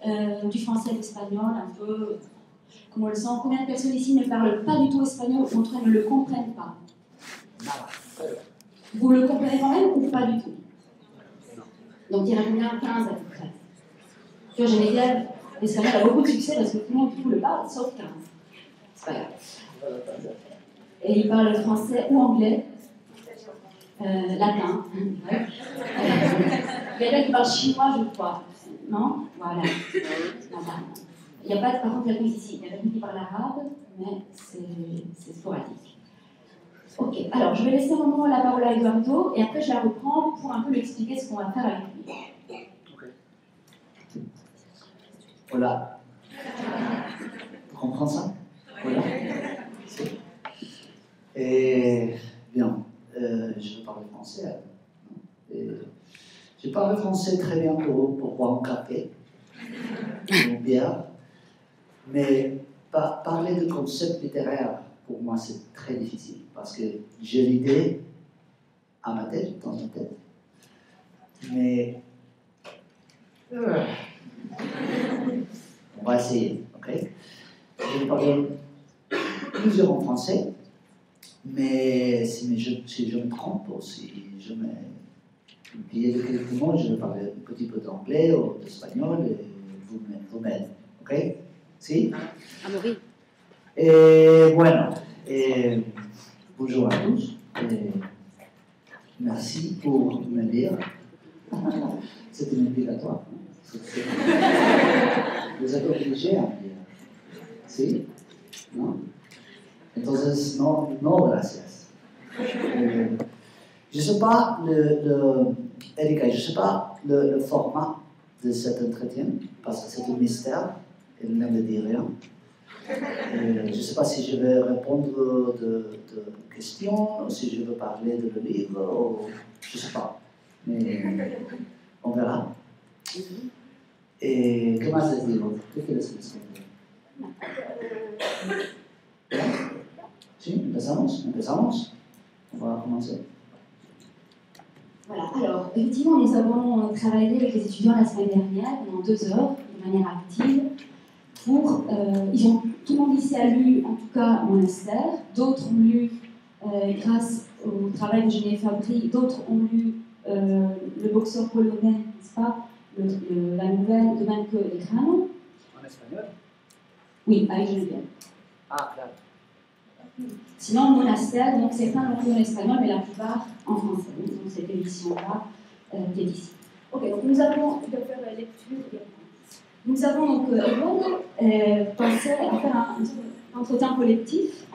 du français à l'espagnol, un peu comme on le sent. Combien de personnes ici ne parlent pas du tout espagnol, ou en tout cas ne le comprennent pas? Vous le comprenez quand même ou pas du tout? Donc il y en a combien? 15 à peu près. Sur Geneviève, l'espagnol a beaucoup de succès parce que tout le monde le parle, sauf 15. C'est pas grave. Et il parle français ou anglais, latin. Ouais. Il y a quelqu'un qui parle chinois, je crois. Non? Voilà. Il n'y a pas, par contre, quelqu'un ici. Il y a quelqu'un qui parle arabe, mais c'est sporadique. Ok, alors je vais laisser un moment la parole à Eduardo et après je la reprends pour un peu lui expliquer ce qu'on va faire avec lui. Voilà. Tu comprends ça? Voilà. Et bien, je parle français. Et je parle français très bien pour boire un café, une bière, mais parler de concepts littéraires, pour moi, c'est très difficile, parce que j'ai l'idée à ma tête, dans ma tête, mais on va essayer, ok? Je vais parler plusieurs en français, mais si je me trompe ou si je me oublié de quelques mots, je vais parler un petit peu d'anglais ou d'espagnol et vous m'aidez, ok? Si? Amaury. Et bueno, bonjour à tous. Et merci pour me lire. C'est obligatoire. Vous êtes obligés à me lire. Si? Non? Entonces, no, gracias. Je ne sais pas, Erika, je ne sais pas le format de cet entretien, parce que c'est un mystère, elle ne me dit rien. Je ne sais pas si je vais répondre de questions, ou si je veux parler de le livre, ou je ne sais pas. Mais on verra. ¿Qué más les digo? ¿Qué quieres que les cuente? ¿Sí? ¿Empezamos? On va commencer. Voilà, alors effectivement nous avons travaillé avec les étudiants la semaine dernière pendant 2 heures de manière active pour, tout le monde ici a lu en tout cas Monastère, d'autres ont lu grâce au travail de Geneviève Fabry, d'autres ont lu Le boxeur polonais, n'est-ce pas, la nouvelle de Manque Legrand. En espagnol? Oui, avec Geneviève. Ah, claro. Sinon, Monastère, donc certains l'ont lu en espagnol, mais la plupart en français. Donc cette édition-là qui est ici. Ok, donc nous avons, je vais faire la lecture. Nous avons donc pensé à faire un entretien collectif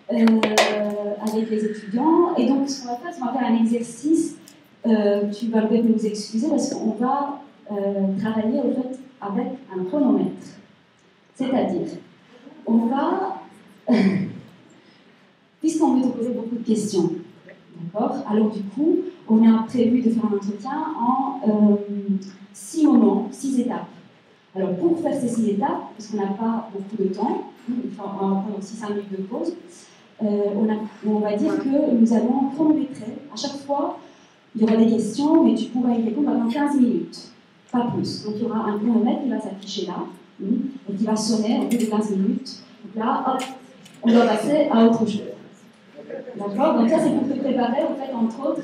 avec les étudiants. Et donc ce qu'on va faire, c'est qu'on va faire un exercice. Tu vas peut-être nous excuser parce qu'on va travailler au fait avec un chronomètre. C'est-à-dire, on va puisqu'on veut te poser beaucoup de questions, d'accord? Alors du coup, on a prévu de faire un entretien en 6 moments, 6 étapes. Alors pour faire ces 6 étapes, parce qu'on n'a pas beaucoup de temps, on va prendre aussi 5 minutes de pause, on va dire que nous allons chronométrer. À chaque fois, il y aura des questions, mais tu pourras y répondre pendant 15 minutes, pas plus. Donc il y aura un chronomètre qui va s'afficher là, et qui va sonner au bout de 15 minutes. Donc là, hop, on doit passer à autre chose. D'accord? Donc ça, c'est pour te préparer, en fait, entre autres,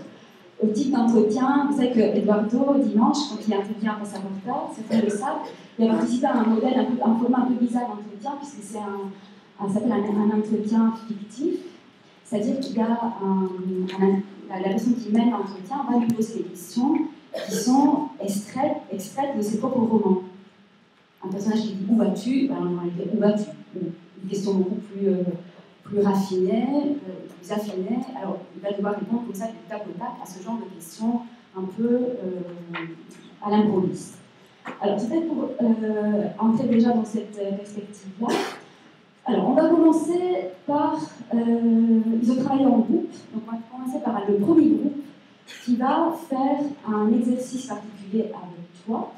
au type d'entretien. Vous savez que Eduardo, dimanche, quand il intervient à Passaporta, certains le savent, il a participé à un modèle, un format un peu bizarre d'entretien, puisque c'est ça s'appelle un entretien fictif. C'est-à-dire qu'il y a la personne qui mène l'entretien va lui poser des questions qui sont extraites de ses propres romans. Un personnage qui dit « Où vas-tu ?» on va lui dire « Où vas-tu ?» Une question beaucoup plus raffinée, plus affinée. Alors, il va devoir répondre comme ça du tac au tac à ce genre de questions un peu à l'improviste. Alors, c'est peut-être pour entrer déjà dans cette perspective-là. Alors, on va commencer par... ils ont travaillé en groupe, donc on va commencer par le premier groupe qui va faire un exercice particulier avec toi.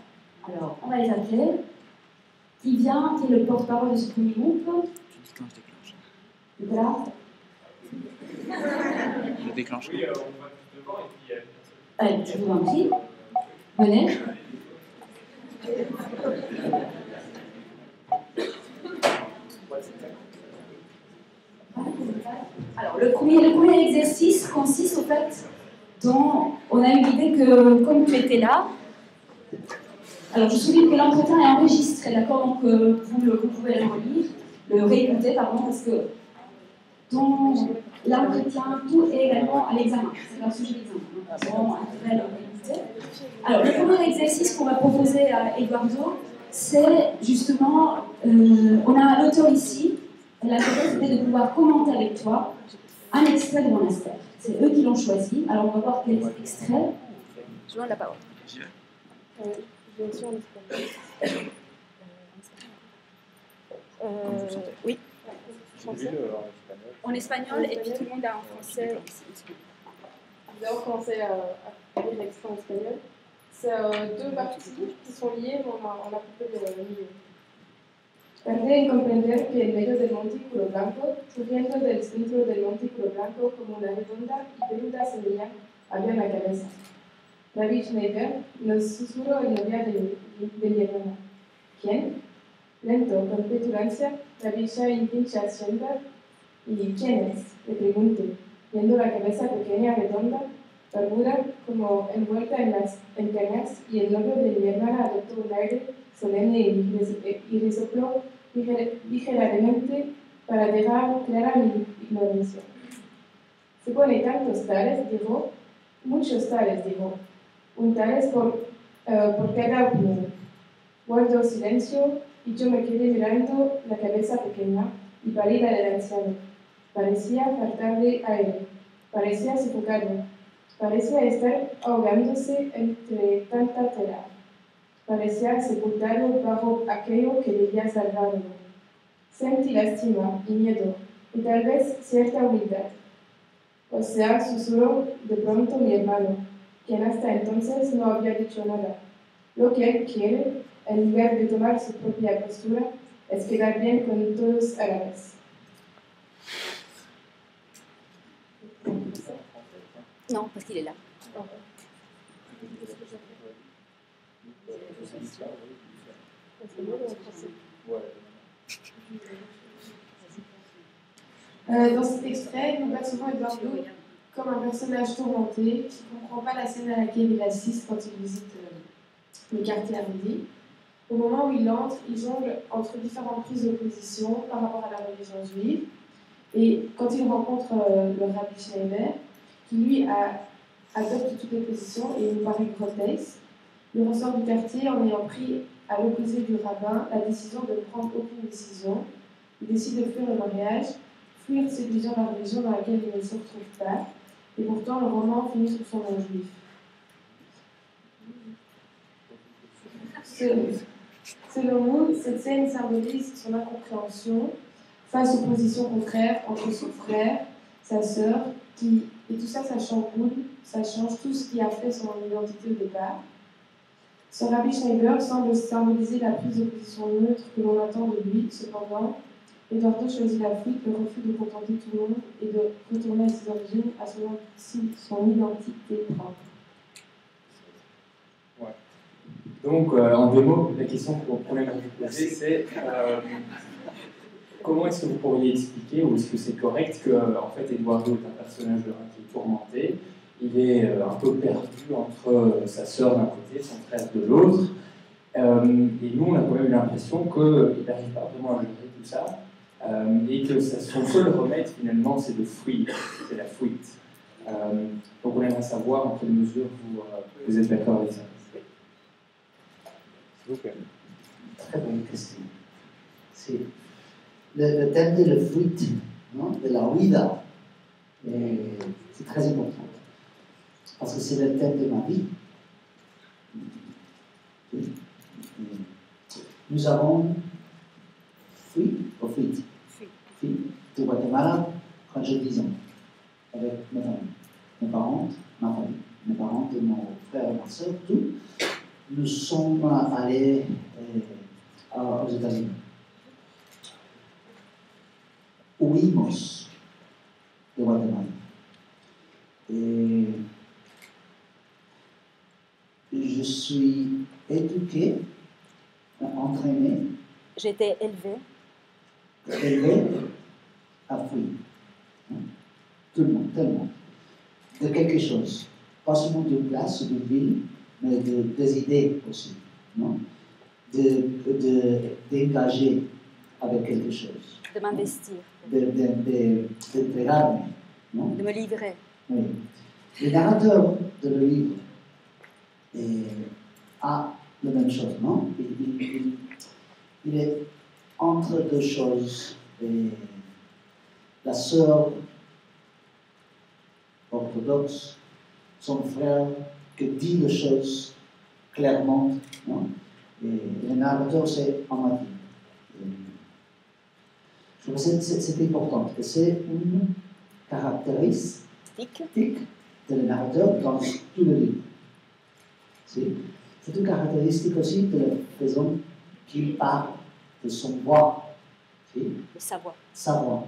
Alors, on va les appeler. Qui vient, qui est le porte-parole de ce premier groupe? Nicolas? Je déclenche. Oui, on va tous devant et puis... Allez, je vous en prie. Venez. le premier exercice consiste au fait dans... On a eu l'idée que, comme tu étais là, alors je souligne que l'entretien est enregistré, d'accord? Donc vous pouvez le relire, le réécouter, pardon, parce que dans l'entretien, tout est également à l'examen. C'est un sujet d'examen. C'est vraiment un vrai réécouter. Alors le premier exercice qu'on va proposer à Eduardo, c'est justement, on a un auteur ici, la capacité de pouvoir commenter avec toi un extrait de Monastère. C'est eux qui l'ont choisi. Alors on va voir quel extrait. Je donne la parole. Je suis en espagnol. Oui. Français. En espagnol, et puis tout le monde a en français. Je vais commencer à lire l'extrait en espagnol. C'est deux parties qui sont liées, mais on a coupé le milieu. Tardé en comprender que en medio del montículo blanco, surgiendo del centro del montículo blanco como una redonda y peluda semilla, había una cabeza. Rabbi Schneider nos susurró el novia de mi hermana. ¿Quién? Lento, con petulancia, Rabbi Shai pincha Schneider. ¿Y quién es? Le pregunté, viendo la cabeza pequeña, redonda, barbuda, como envuelta en cañas, y el novio de mi hermana adoptó un aire solemne y resopló ligeramente para dejar clara mi ignorancia. Se pone tantos tales, dijo, muchos tales, dijo, un tales por cada opinión. Guardó silencio y yo me quedé mirando la cabeza pequeña y pálida del anciano. Parecía faltarle aire, parecía sofocado, parecía estar ahogándose entre tanta tela. Parecía sepultado bajo aquello que debía salvarlo. Sentí lástima y miedo, y tal vez cierta humildad. O sea, susurró de pronto mi hermano, quien hasta entonces no había dicho nada. Lo que él quiere, en lugar de tomar su propia postura, es quedar bien con todos a la vez. Non, parce qu'il est là. Dans cet extrait, nous percevons Eduardo comme un personnage tourmenté qui ne comprend pas la scène à laquelle il assiste quand il visite le quartier à midi. Au moment où il entre, il jongle entre différentes prises de position par rapport à la religion juive. Et quand il rencontre le Rabbi Schneider, qui lui adopte toutes les positions et il nous paraît grotesque, il ressort du quartier en ayant pris à l'opposé du rabbin la décision de ne prendre aucune décision. Il décide de fuir le mariage, fuir séduisant la religion dans laquelle il ne se retrouve pas, et pourtant le roman finit sous son nom juif. Selon nous, cette scène symbolise son incompréhension face aux positions contraires entre son frère, sa sœur, et tout ça, ça chamboule, ça change tout ce qui a fait son identité au départ. Ce Rabbi Schneider semble symboliser la prise de position neutre que l'on attend de lui. Cependant, Eduardo choisit la fuite, le refus de contenter tout le monde et de retourner à ses origines, à son identité propre. Ouais. Donc, en deux mots, la question que vous pouvez me poser, c'est comment est-ce que vous pourriez expliquer, ou est-ce que c'est correct que, en fait, Eduardo est un personnage qui est tourmenté, il est un peu perdu entre sa sœur d'un côté, son frère de l'autre, et nous, on a quand même eu l'impression qu'il n'arrive pas vraiment à gérer tout ça, et que son seul remède, finalement, c'est de fuir, c'est la fuite. Donc, on aimerait savoir en quelle mesure vous êtes d'accord avec ça. Okay. Très bonne question. C'est le thème de la fuite, non? De la huida, c'est très important. Parce que c'est le thème de ma vie. Nous avons fui de Guatemala quand j'ai 10 ans, avec ma famille, mes parents, ma famille, mes parents, de mon frère et ma soeur, tout. Nous sommes allés aux États-Unis. Huimos de Guatemala. Et je suis éduqué, entraîné. J'étais élevée À fuir. Tout le monde, tellement. De quelque chose. Pas seulement d'une place ou d'une ville, mais des idées aussi. Non? D'engager avec quelque chose. De m'investir. D'entregarme. De me livrer. Oui. Le narrateur de le livre a la même chose, non? Il est entre deux choses. Et la sœur orthodoxe, son frère qui dit les choses clairement, non? Et le narrateur, c'est Amadi. Je trouve que c'est important. Et c'est une caractéristique de le narrateur dans tout le livre. C'est une caractéristique aussi de la façon qu'il parle, de son voix. De sa voix. Sa voix.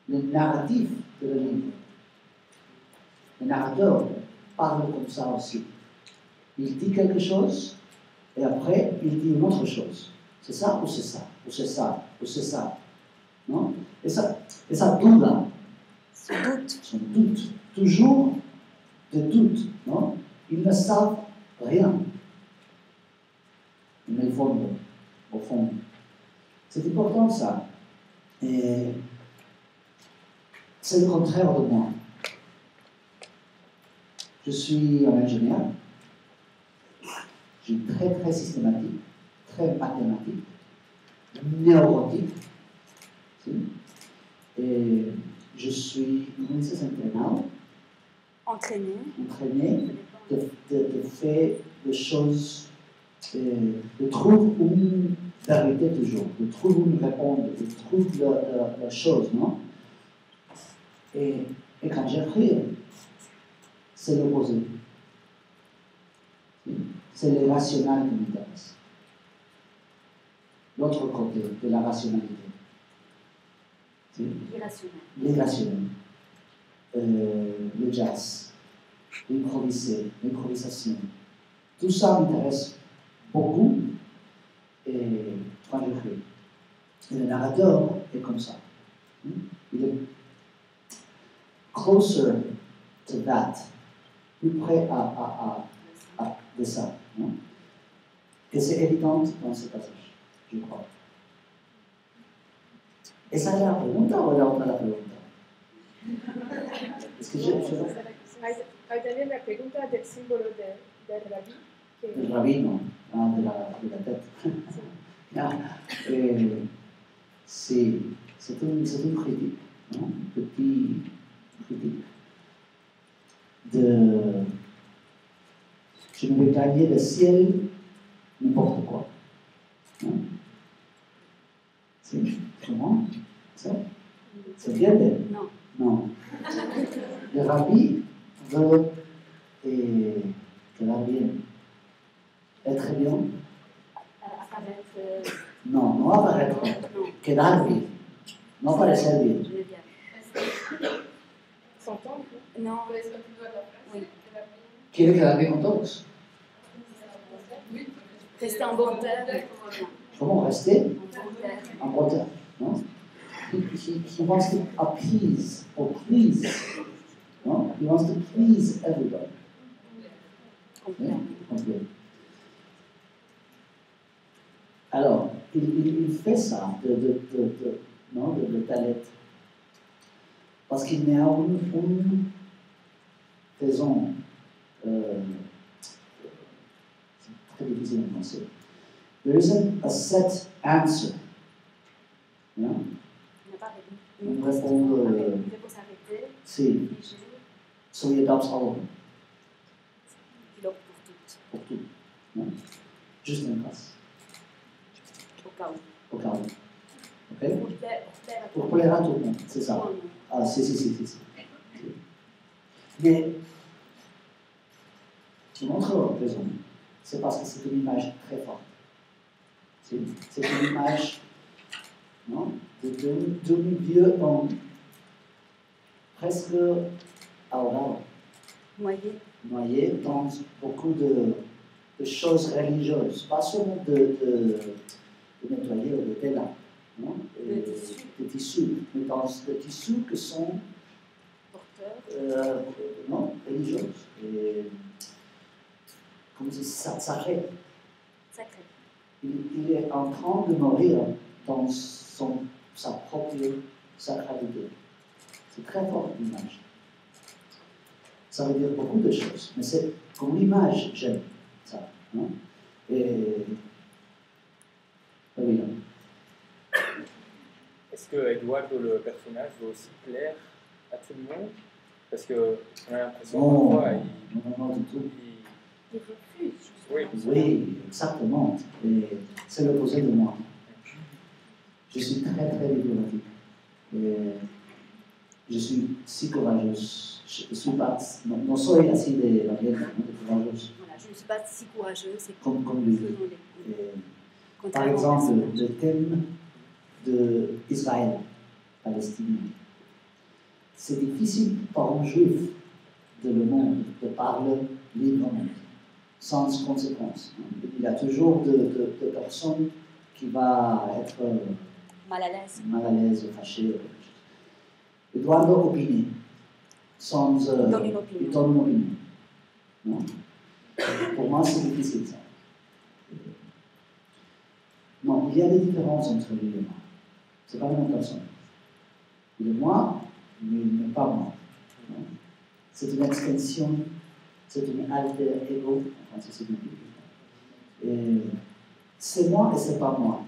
Le narratif de le livre. Le narrateur parle comme ça aussi. Il dit quelque chose et après il dit une autre chose. C'est ça ou c'est ça, ou c'est ça, ou c'est ça. Non? Et ça doute là. Son doute. Toujours de doute. Non? Ils ne savent rien. Mais au fond. C'est important ça. Et c'est le contraire de moi. Je suis un ingénieur. Je suis très très systématique, très mathématique, neurotique. Et je suis, comment ça s'appelle? Entraîné de faire des choses, de trouver une vérité toujours, de trouver une réponse, de trouver la chose, non? Et quand j'écris, c'est l'opposé. C'est l'irrationnel qui m'intéresse. L'autre côté de la rationalité. L'irrationnel. Le jazz, l'improvisation. Tout ça m'intéresse beaucoup quand j'écris. Et le narrateur est comme ça. Il est closer to that, plus près de ça. Non? Et c'est évident dans ce passage, je crois. Esa era la pregunta o era otra la pregunta? Es que Hay también la pregunta del símbolo del rabí. Del rabino, de la tête. Sí, c'est une critique, non? Petit critique. Je ne vais gagner le ciel n'importe quoi. Non? C'est comment? C'est bien belle? Non. Le rabbi veut quedar bien. Être bien? Non, non apparaître. Quedar bien. Non parecer bien. S'entendre? Non. Oui. Quiere quedar bien con todos. Rester en bon terme. Comment rester? En bon terme. Non? He wants to appease or please. No? He wants to please everybody. Okay. Alors, il fait ça de Talet. Parce qu'il y a une raison. C'est très difficile en français. There isn't a set answer. Yeah? Une réponse si. So he adopts all of them. Il opte pour toutes. Pour tout. Non? Juste une place. Au cas où. Au cas où. Ok? Pour plaire à tout le monde, c'est ça. Ah, si. Mais, je montre raison. C'est parce que c'est une image très forte. C'est une image, non? De milieu homme, presque oral. Noyé dans beaucoup de choses religieuses, pas seulement de nettoyer ou de là, non, de tissus, mais dans des tissus qui sont porteurs, non, religieuses. Et, comme ça s'arrête. sacrés. Il est en train de mourir dans sa propre sacralité. C'est très fort l'image. Ça veut dire beaucoup de choses, mais c'est comme l'image, j'aime ça. Non? Et oui. Est-ce que Eduardo, le personnage, veut aussi plaire à tout le monde? Parce qu'on a l'impression parfois non, du tout. Il refuse. Oui, exactement. Et c'est l'opposé de moi. Je suis très, très diplomatique. Et je suis si courageuse. Je ne suis pas. Non soy así de courageuse. Voilà, je ne suis pas si courageuse. C'est comme lui. Par exemple, le thème d'Israël, Palestine. C'est difficile pour un juif de le monde de parler librement, sans conséquence. Il y a toujours de personnes qui vont être mal à l'aise, fâchées. Il doit opiner, sans donner une opinion. Il donne une opinion. Non? Pour moi, c'est difficile ça. Non, il y a des différences entre lui et moi. Ce n'est pas la même personne. Il est moi, mais il n'est pas moi. C'est une extension, c'est une alter ego, en français c'est biblique. C'est moi et c'est pas moi.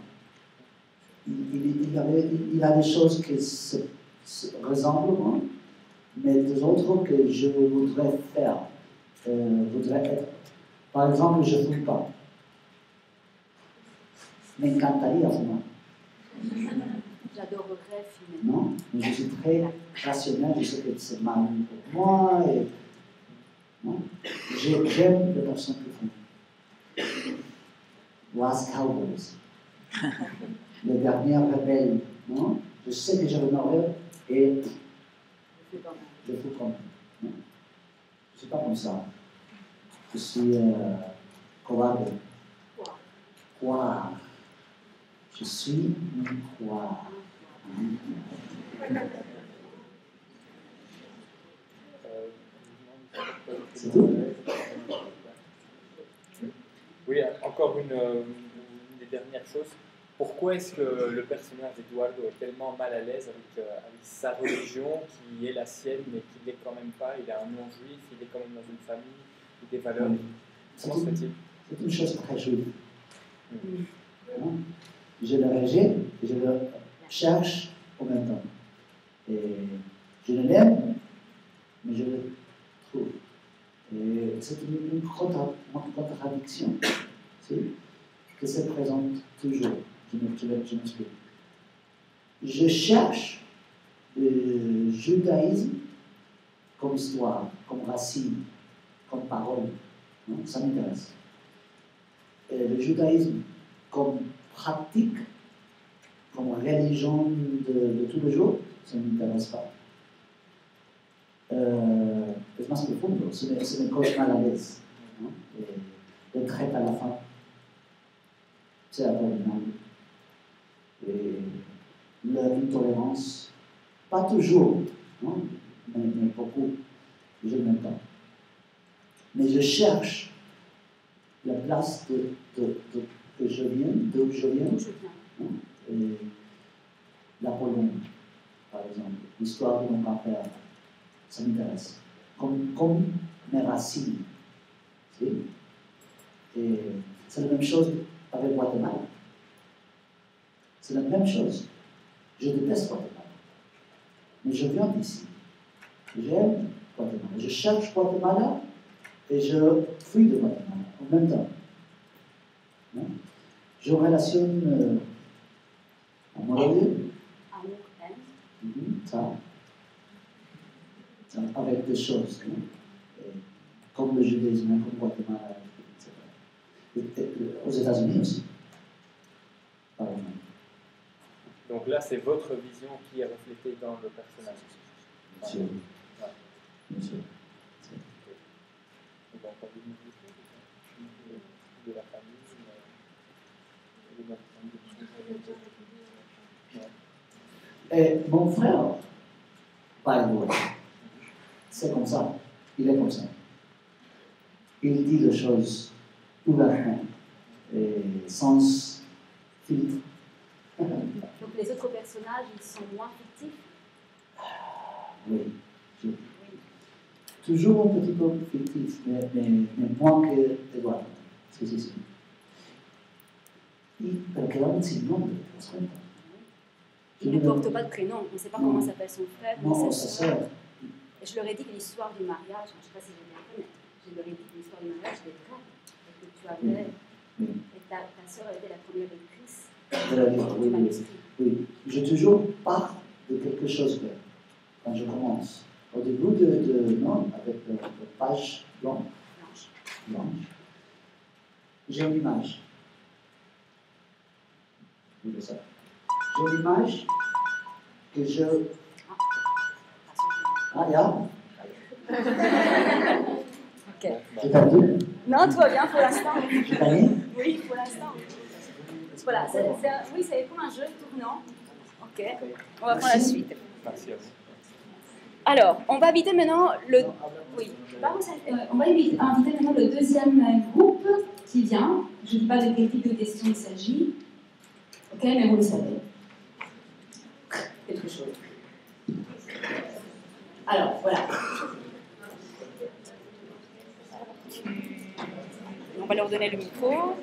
Il a des choses qui se ressemblent moi, mais des autres que je voudrais faire, voudrais être. Par exemple, je ne fume pas. M'encantaría fumar. J'adorerais fumer. Non, mais je suis très rationnel, je sais que c'est mal pour moi. Et, non, j'aime les personnes qui font. Last Cowboys. Le dernier rebelle. Non, je sais que je vais mourir et je fous comme. Non, je ne suis pas comme ça. Je suis covarde. Quoi? Je suis quoi? C'est tout? Oui, encore une des dernières choses. Pourquoi est-ce que le personnage d'Eduardo est tellement mal à l'aise avec sa religion, qui est la sienne, mais qui ne l'est quand même pas? Il a un nom juif, il est quand même dans une famille, il a des valeurs. Comment se fait-il? C'est une chose très jolie. Je le rejette et je le cherche en même temps. Et je le l'aime, mais je le trouve. Et c'est une contradiction que se présente toujours. Je m'explique. Je cherche le judaïsme comme histoire, comme racine, comme parole. Non? Ça m'intéresse. Et le judaïsme comme pratique, comme religion de tous les jours, ça ne m'intéresse pas. Es más profundo, se me cause mal à l'aise. Le traite à la fin, c'est abominable. Et l'intolérance, pas toujours, non? Mais beaucoup, je n'aime pas. Mais je cherche la place que je viens, d'où je viens. Et la Pologne, par exemple, l'histoire de mon grand-père, ça m'intéresse. Comme mes racines. Et c'est la même chose avec Guatemala. C'est la même chose. Je déteste Guatemala. Mais je viens d'ici. J'aime Guatemala. Je cherche Guatemala et je fuis de Guatemala en même temps. Non? Je relationne amoureux. Ça. Avec des choses, comme le judaïsme, comme Guatemala, etc. Aux États-Unis aussi, par exemple. Donc là, c'est votre vision qui est reflétée dans le personnage. Bien sûr. Bien sûr. De la famille, Et mon frère, by the way, c'est comme ça. Il est comme ça. Il dit les choses ouvertement et sans filtre. Donc les autres personnages, ils sont moins fictifs? Oui. Toujours un petit peu fictif, mais moins que Edouard. C'est sûr. Perché non si nomme, Il ne porte pas de prénom, on ne sait pas comment s'appelle son frère. Non, sa sœur. Et je leur ai dit que l'histoire du mariage, je ne sais pas si je bien fait, mais je leur ai dit que l'histoire du mariage était vraie. Et que tu avais. Et ta sœur était la première lectrice du manuscrit. Oui, j'ai toujours part de quelque chose là, quand je commence. Au début non, avec la page blanche, j'ai une image. Ça. J'ai une image que je... Ah, yeah. Ok. J'ai perdu? Non, tout va bien pour l'instant. J'ai gagné? Oui, pour l'instant. Voilà, oui, c'est pour un jeu tournant. Ok, on va prendre la suite. Merci à vous. Alors, on va inviter maintenant le... Oui. On va inviter maintenant le deuxième groupe qui vient. Je ne dis pas de quel type de question il s'agit. Ok, mais vous le savez. Quelque chose. Alors, voilà. On va leur donner le micro.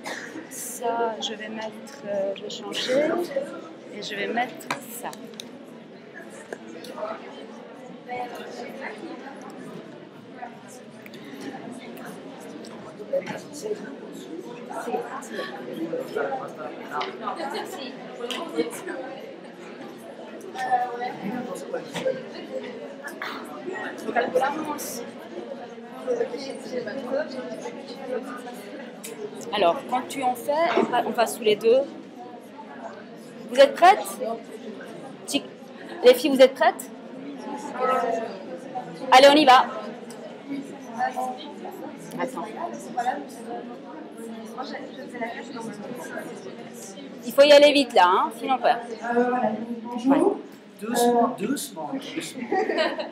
Ça, je vais mettre... je vais changer. Et je vais mettre ça. Lo calculamos. Alors, quand tu en fais, on passe sous les deux. Vous êtes prêtes? Les filles, vous êtes prêtes? Allez, on y va. Attends. Il faut y aller vite là, hein, sinon on perd. Bonjour. Doucement, doucement.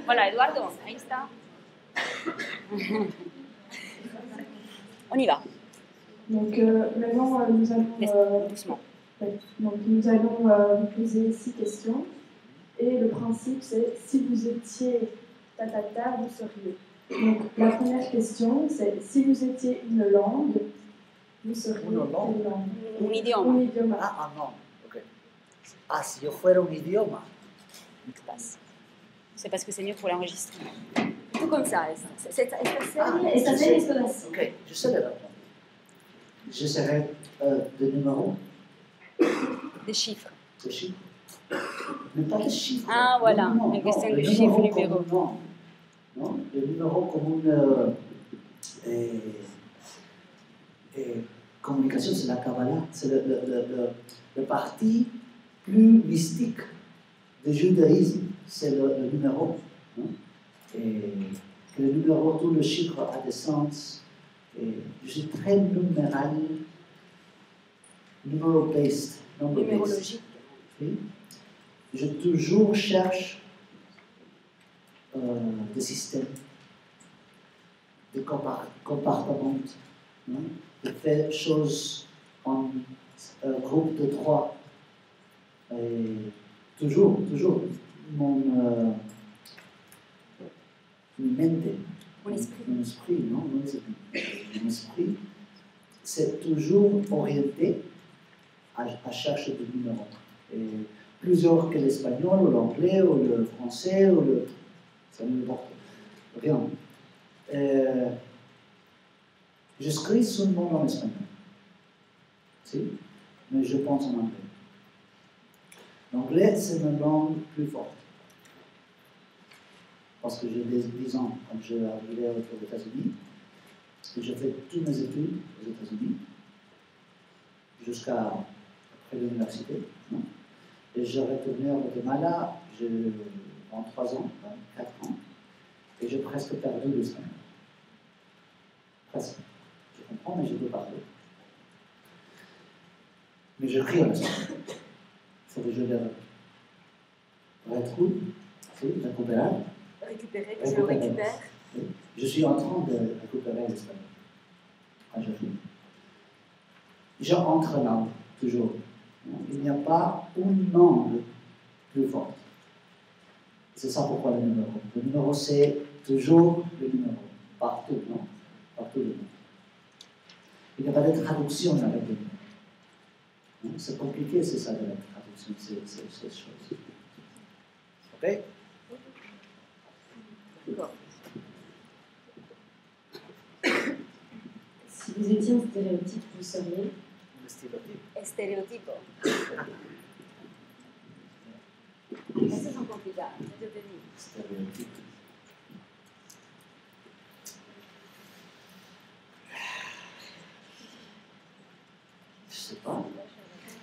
Voilà, Eduardo, ahí está. On y va. Donc maintenant, nous allons... Doucement. Donc nous allons vous poser 6 questions. Et le principe, c'est si vous étiez ta, vous seriez. Donc la première question, c'est si vous étiez une langue, vous seriez Une langue? quelle langue? Un idioma. Un idioma. Ah, non. Ok. Ah, si yo fuera un idioma. C'est parce que c'est mieux pour l'enregistrement. Tout comme ça. Esta serie es toda así. Ok, je sais la réponse. Je serais des numéros, Des chiffres. des chiffres. Mais pas des chiffres. Ah, voilà, Non, une question de les chiffres, numéros numéros. comme non, les numéros comme une communication, c'est la Kabbalah, c'est le parti plus mystique du judaïsme, c'est le numéro. Hein? Et que le numéro, tout le chiffre a des sens. Et je suis très numéral, numero-based. Numérologique. Oui. Je toujours cherche des systèmes, des comportements, hein, de faire choses en groupe de 3. Et toujours, mon esprit, c'est toujours orienté à chercher des numéros. Et plusieurs que l'espagnol, ou l'anglais, ou le français, ou le... ça ne m'importe rien. J'écris seulement en espagnol. Si? Mais je pense en anglais. L'anglais, c'est ma langue plus forte. Parce que j'ai 10 ans quand je suis arrivé aux États-Unis. Et j'ai fait toutes mes études aux États-Unis, jusqu'à après l'université. Non? Et j'ai retourné au Guatemala, j'ai 23 ans, 24 ans, et j'ai presque perdu l'espagnol. Presque. Je comprends, mais je peux parler. Mais je crie en espagnol. C'est le jeu d'erreur. Retrouve, oui, récupérer. Récupérer, que je le récupère. Oui. Je suis en train de récupérer l'espagnol. Quand je finis. J'entre là, toujours. Il n'y a pas une langue plus forte. C'est ça pourquoi le numéro. Le numéro, c'est toujours le numéro. Partout, non? Partout le numéro. Il n'y a pas de traduction avec le numéro. C'est compliqué, c'est ça, de la traduction, ces choses. Ok? D'accord. Si vous étiez un stéréotype, vous seriez Estereotipo. Eso es un complicado. Yo te digo. Stéréotype. Je sais pas.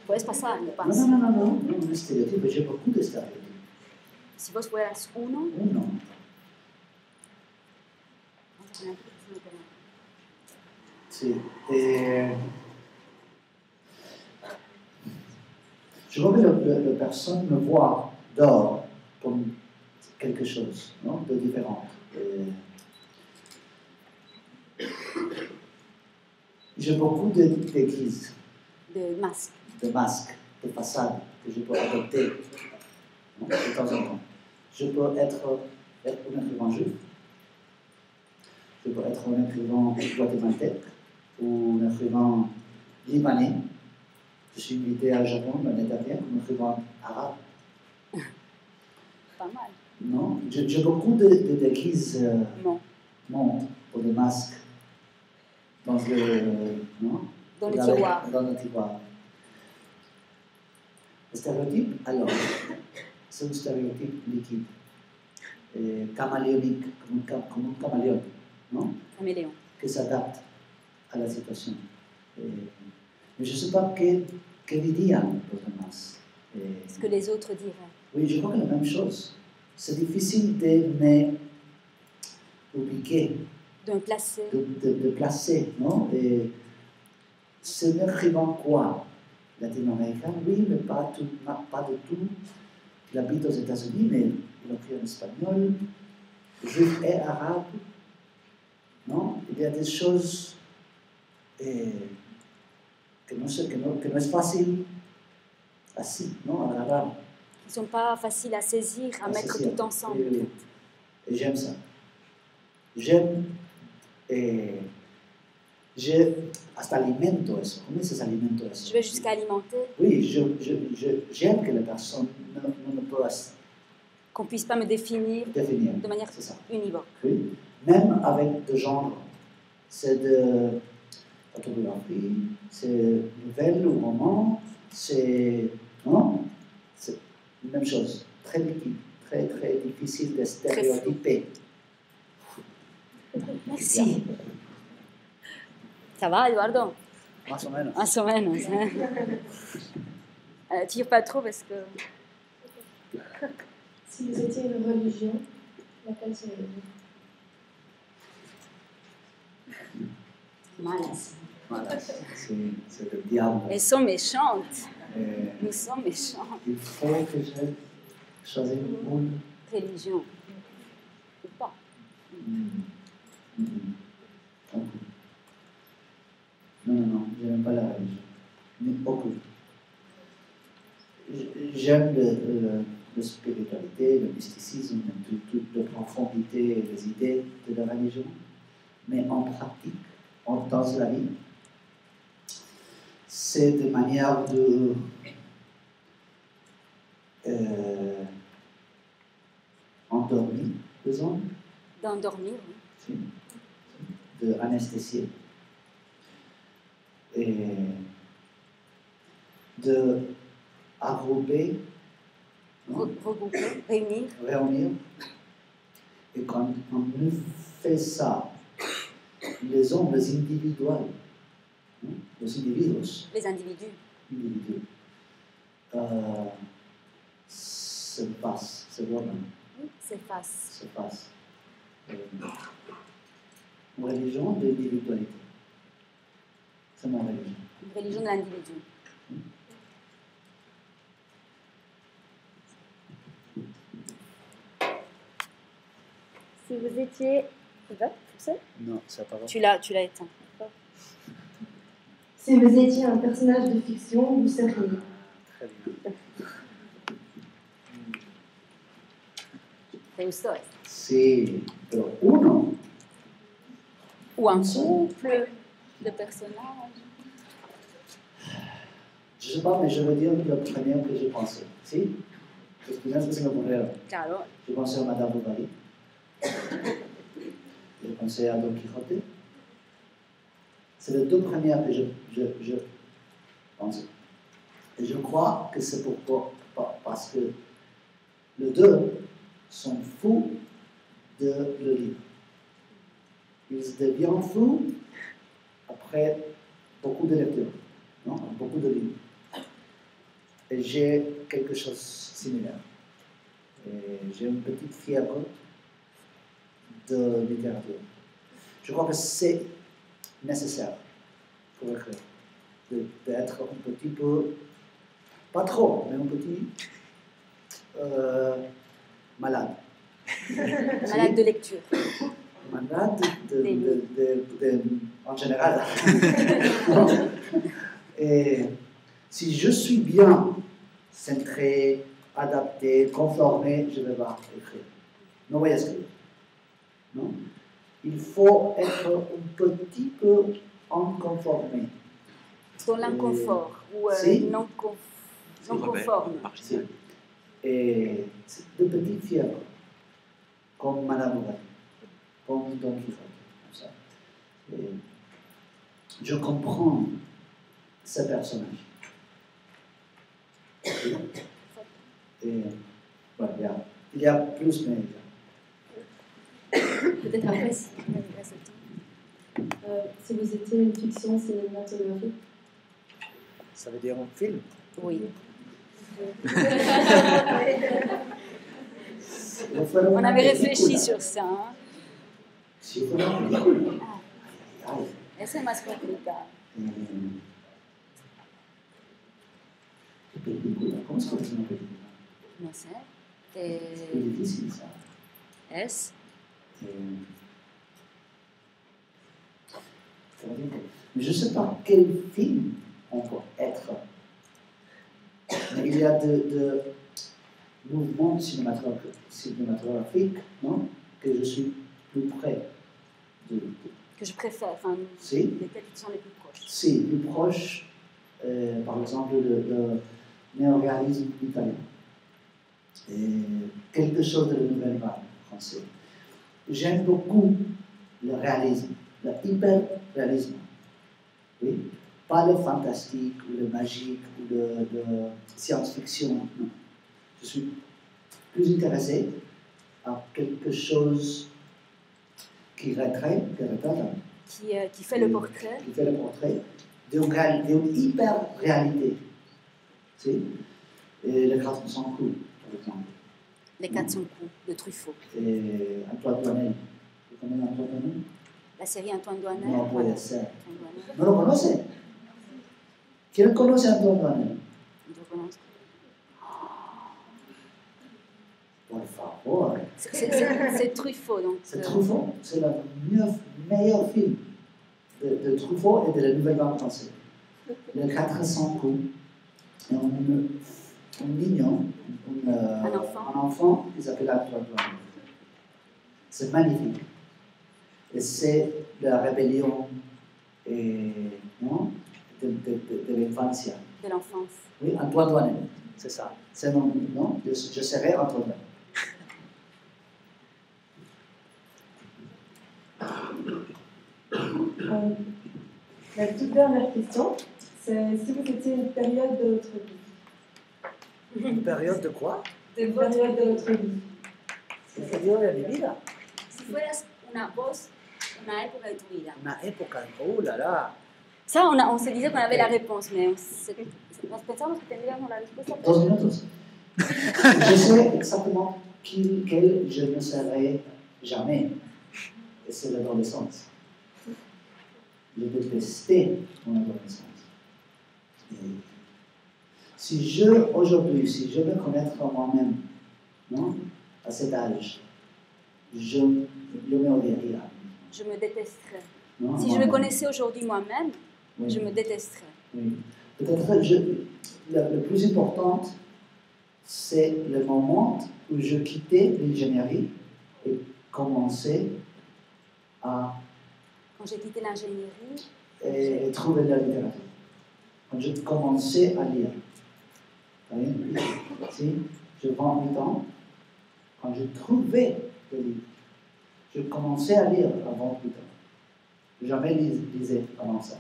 Puedes pasar, no Non, pasa. non, un stéréotype, j'ai beaucoup de stéréotypes. Si vos fueras uno, Uno. Sí. Je vois que la personne me voit dehors comme quelque chose, non, de différent. J'ai beaucoup d'églises, de masque. de masques, de façades que je peux adopter, non, de temps en temps. Je peux être un écrivain juif, je peux être un écrivain guatémaltèque ou un écrivain libanais. Je suis invité à Japon l'année dernière comme écrivain arabe. Pas mal. Non, j'ai beaucoup d'églises Non. pour des masques dans le, non, Dans le tiroir. Dans le tiroir. Le stéréotype, alors, c'est un stéréotype liquide, caméléonique, comme un caméléon, non? Caméléon. Qui s'adapte à la situation. Mais je ne sais pas que diriient les masses. Ce que les autres diraient. Oui, je crois que la même chose. C'est difficile de me ubiquer, De me placer. de placer, non? Et c'est un écrivain quoi? Latino-américain, oui, mais pas du tout. Il habite aux États-Unis, mais il écrit en espagnol, juif et arabe. Non? Il y a des choses que non est facile assis, non, à l'arabe. Ils ne sont pas faciles à saisir, à mettre tout ensemble. Oui. Et j'aime ça. J'aime hasta alimento eso. ¿Cómo se alimento eso? Je vais jusqu'à alimenter. Oui, j'aime que la personne ne peut qu'on ne puisse pas me définir de manière univoque. Oui. Même avec des genres. C'est de photographie, c'est nouvelle ou roman, c'est... Non? C'est la même chose. Très liquide, très difficile de stéréotyper. Merci. Ça va, Eduardo? Más o menos. Más o menos. Tire pas trop parce que... Si vous étiez une religion, laquelle seriez-vous? Malas. C'est le diable. Elles sont méchantes. Nous sommes méchants. Il faut que je choisisse une religion. Ou pas. Non, je n'aime pas la religion. Mais beaucoup. J'aime la spiritualité, le mysticisme, toute la profondité et les idées de la religion. Mais en pratique, dans la vie, c'est des manières de endormir les hommes. D'endormir, oui. De anesthésier. Et de regrouper, réunir. Et quand on fait ça, les hommes, les individus, les individus, se passent, se voient. Oui, s'effacent. Une religion de l'individualité. C'est mon religion. Une religion de l'individu. Si vous étiez... Ça va, français? Non, ça va pas. Tu l'as éteint. Si vous étiez un personnage de fiction, vous seriez. Très bien. Te gustó. Sí, pero uno. Ou un couple de personnages. Je ne sais pas, mais je veux dire le premier que j'ai pensé. Si? Parce que c'est le premier. Claro. J'ai pensé à Madame Bovary. J'ai pensé à Don Quixote. C'est les deux premières que je pensais. Et je crois que c'est parce que les deux sont fous de le livre. Ils deviennent fous après beaucoup de lectures, non? Beaucoup de livres. Et j'ai quelque chose de similaire. Et j'ai une petite fièvre de littérature. Je crois que c'est nécessaire pour écrire, d'être un petit peu, pas trop, mais un petit malade. Malade de lecture. Malade en général. Et si je suis bien centré, adapté, conformé, je vais pas écrire. Non, voyez ce que non? Il faut être un petit peu inconformé. Dans l'inconfort ou si. non conforme. Si. Et c'est de petites fièvres, comme Madame Bovary, comme Don Quixote, comme ça. Et je comprends ce personnage. Et voilà, il y a plus, mais Peut-être après, Si vous étiez une fiction cinématographique. ça veut dire un film. Oui. On On avait réfléchi sur ça. Hein? Si vous voulez, Ese es más complicado. ¿Cómo se conoce una película? No sé. Es muy difícil, ça. Es. Mais je ne sais pas quel film on peut être. Mais il y a de mouvements cinématographiques, non, que je suis plus près de. Que je préfère, enfin, Si. lesquels qui sont les plus proches. Si, plus proche, par exemple, le néoréalisme italien. Et quelque chose de la nouvelle vague française. J'aime beaucoup le réalisme, le hyper-réalisme. Oui? Pas le fantastique ou le magique ou le science-fiction. Non. Je suis plus intéressé à quelque chose qui retraite, Qui fait le portrait. Qui fait le portrait d'une hyper-réalité. Si? Et les 400 coups, par exemple. Les 400 coups de Truffaut. Et Antoine Douanel. Vous connaissez Antoine Douanel? La série Antoine Douanel. No voilà. puede ser. ¿No lo conoce? ¿Quién conoce a Antoine Douanel? Je recommence. Por favor. C'est Truffaut. Donc, C'est Truffaut. C'est le meilleur film de Truffaut et de la nouvelle vague française. Les 400 coups. Et un mignon, un enfant qui s'appelle Antoine Douanel. C'est magnifique. Et c'est la rébellion non, de l'infance. De l'enfance. Oui, Antoine Douanel, c'est ça. C'est mon nom, je serai Antoine Douanel. La toute dernière question, c'est si vous étiez une période de votre vie. Une période de quoi? Une période de votre vie. C'est-à-dire de mi vida. Si fueras una voz, una época de tu vida. Una época, oh là là. Ça, on se disait qu'on avait la réponse, mais nos pensamos que tendríamos la respuesta. 2 minutes. Je sais exactement quel je ne serai jamais. Et c'est l'adolescence. Je détestais mon adolescence. Et aujourd'hui, si je veux connaître moi-même, non, à cet âge, je Yo me odiaría. Je me détesterais. ¿No? Si je me connaissais aujourd'hui moi-même, Oui. je me détesterais. Oui. Peut-être le plus important, c'est le moment où je quittais l'ingénierie et commençais à Quand j'ai quitté l'ingénierie, et trouver de la littérature. Quand je commençais à lire. Vous voyez? Si je prends 8 ans, quand je trouvais des livres, je commençais à lire avant 8 ans. Jamais lisais avant ça.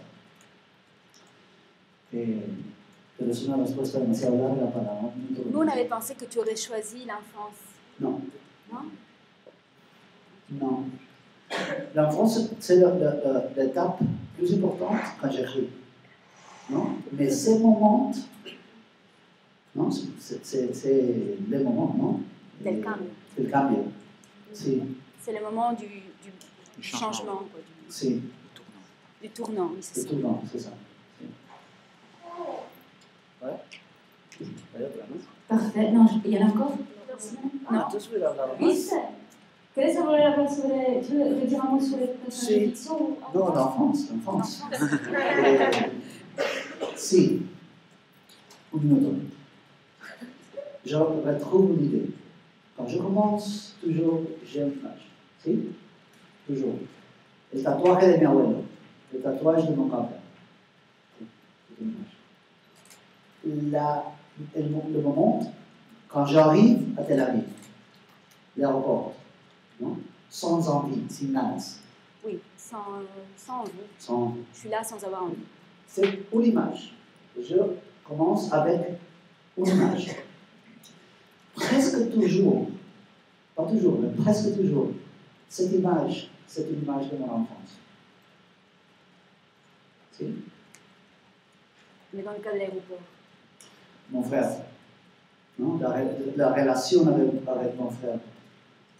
Pero es una respuesta demasiado larga para un minuto. nous on avait pensé que tu aurais choisi l'enfance. Non. Non? Non. L'enfance, c'est l'étape plus importante quand j'écris. Non? Mais ces moments, non, c'est le moment, non? Del cambio. Del cambio. Si. C'est le moment du changement, quoi, Si. du tournant. Oui, c'est Le ça. tournant, c'est ça. Si. Parfait. Non, il y en a encore? Ah, entonces voy a hablar más. Luis, ¿quieres hablar sobre, tu veux dire un mot sur les personnages de fiction ou... Non, l'enfance. Si. Un minuto. Je retrouve une idée. Quand je commence, toujours, j'ai une image. Si? Toujours. Le tatouage de mi abuelo. Le tatouage de mon grand-père. C'est une image. Le moment, quand j'arrive à Tel Aviv, l'aéroport, non? Sans envie, sans nanas. Oui, sans envie. Sans... Je suis là sans avoir envie. C'est une image. Je commence avec une image. Presque toujours, pas toujours, mais presque toujours, cette image, c'est une image de mon enfance. Si? Mais dans le cas de l'aéroport. Mon frère. Non? La relation avec mon frère.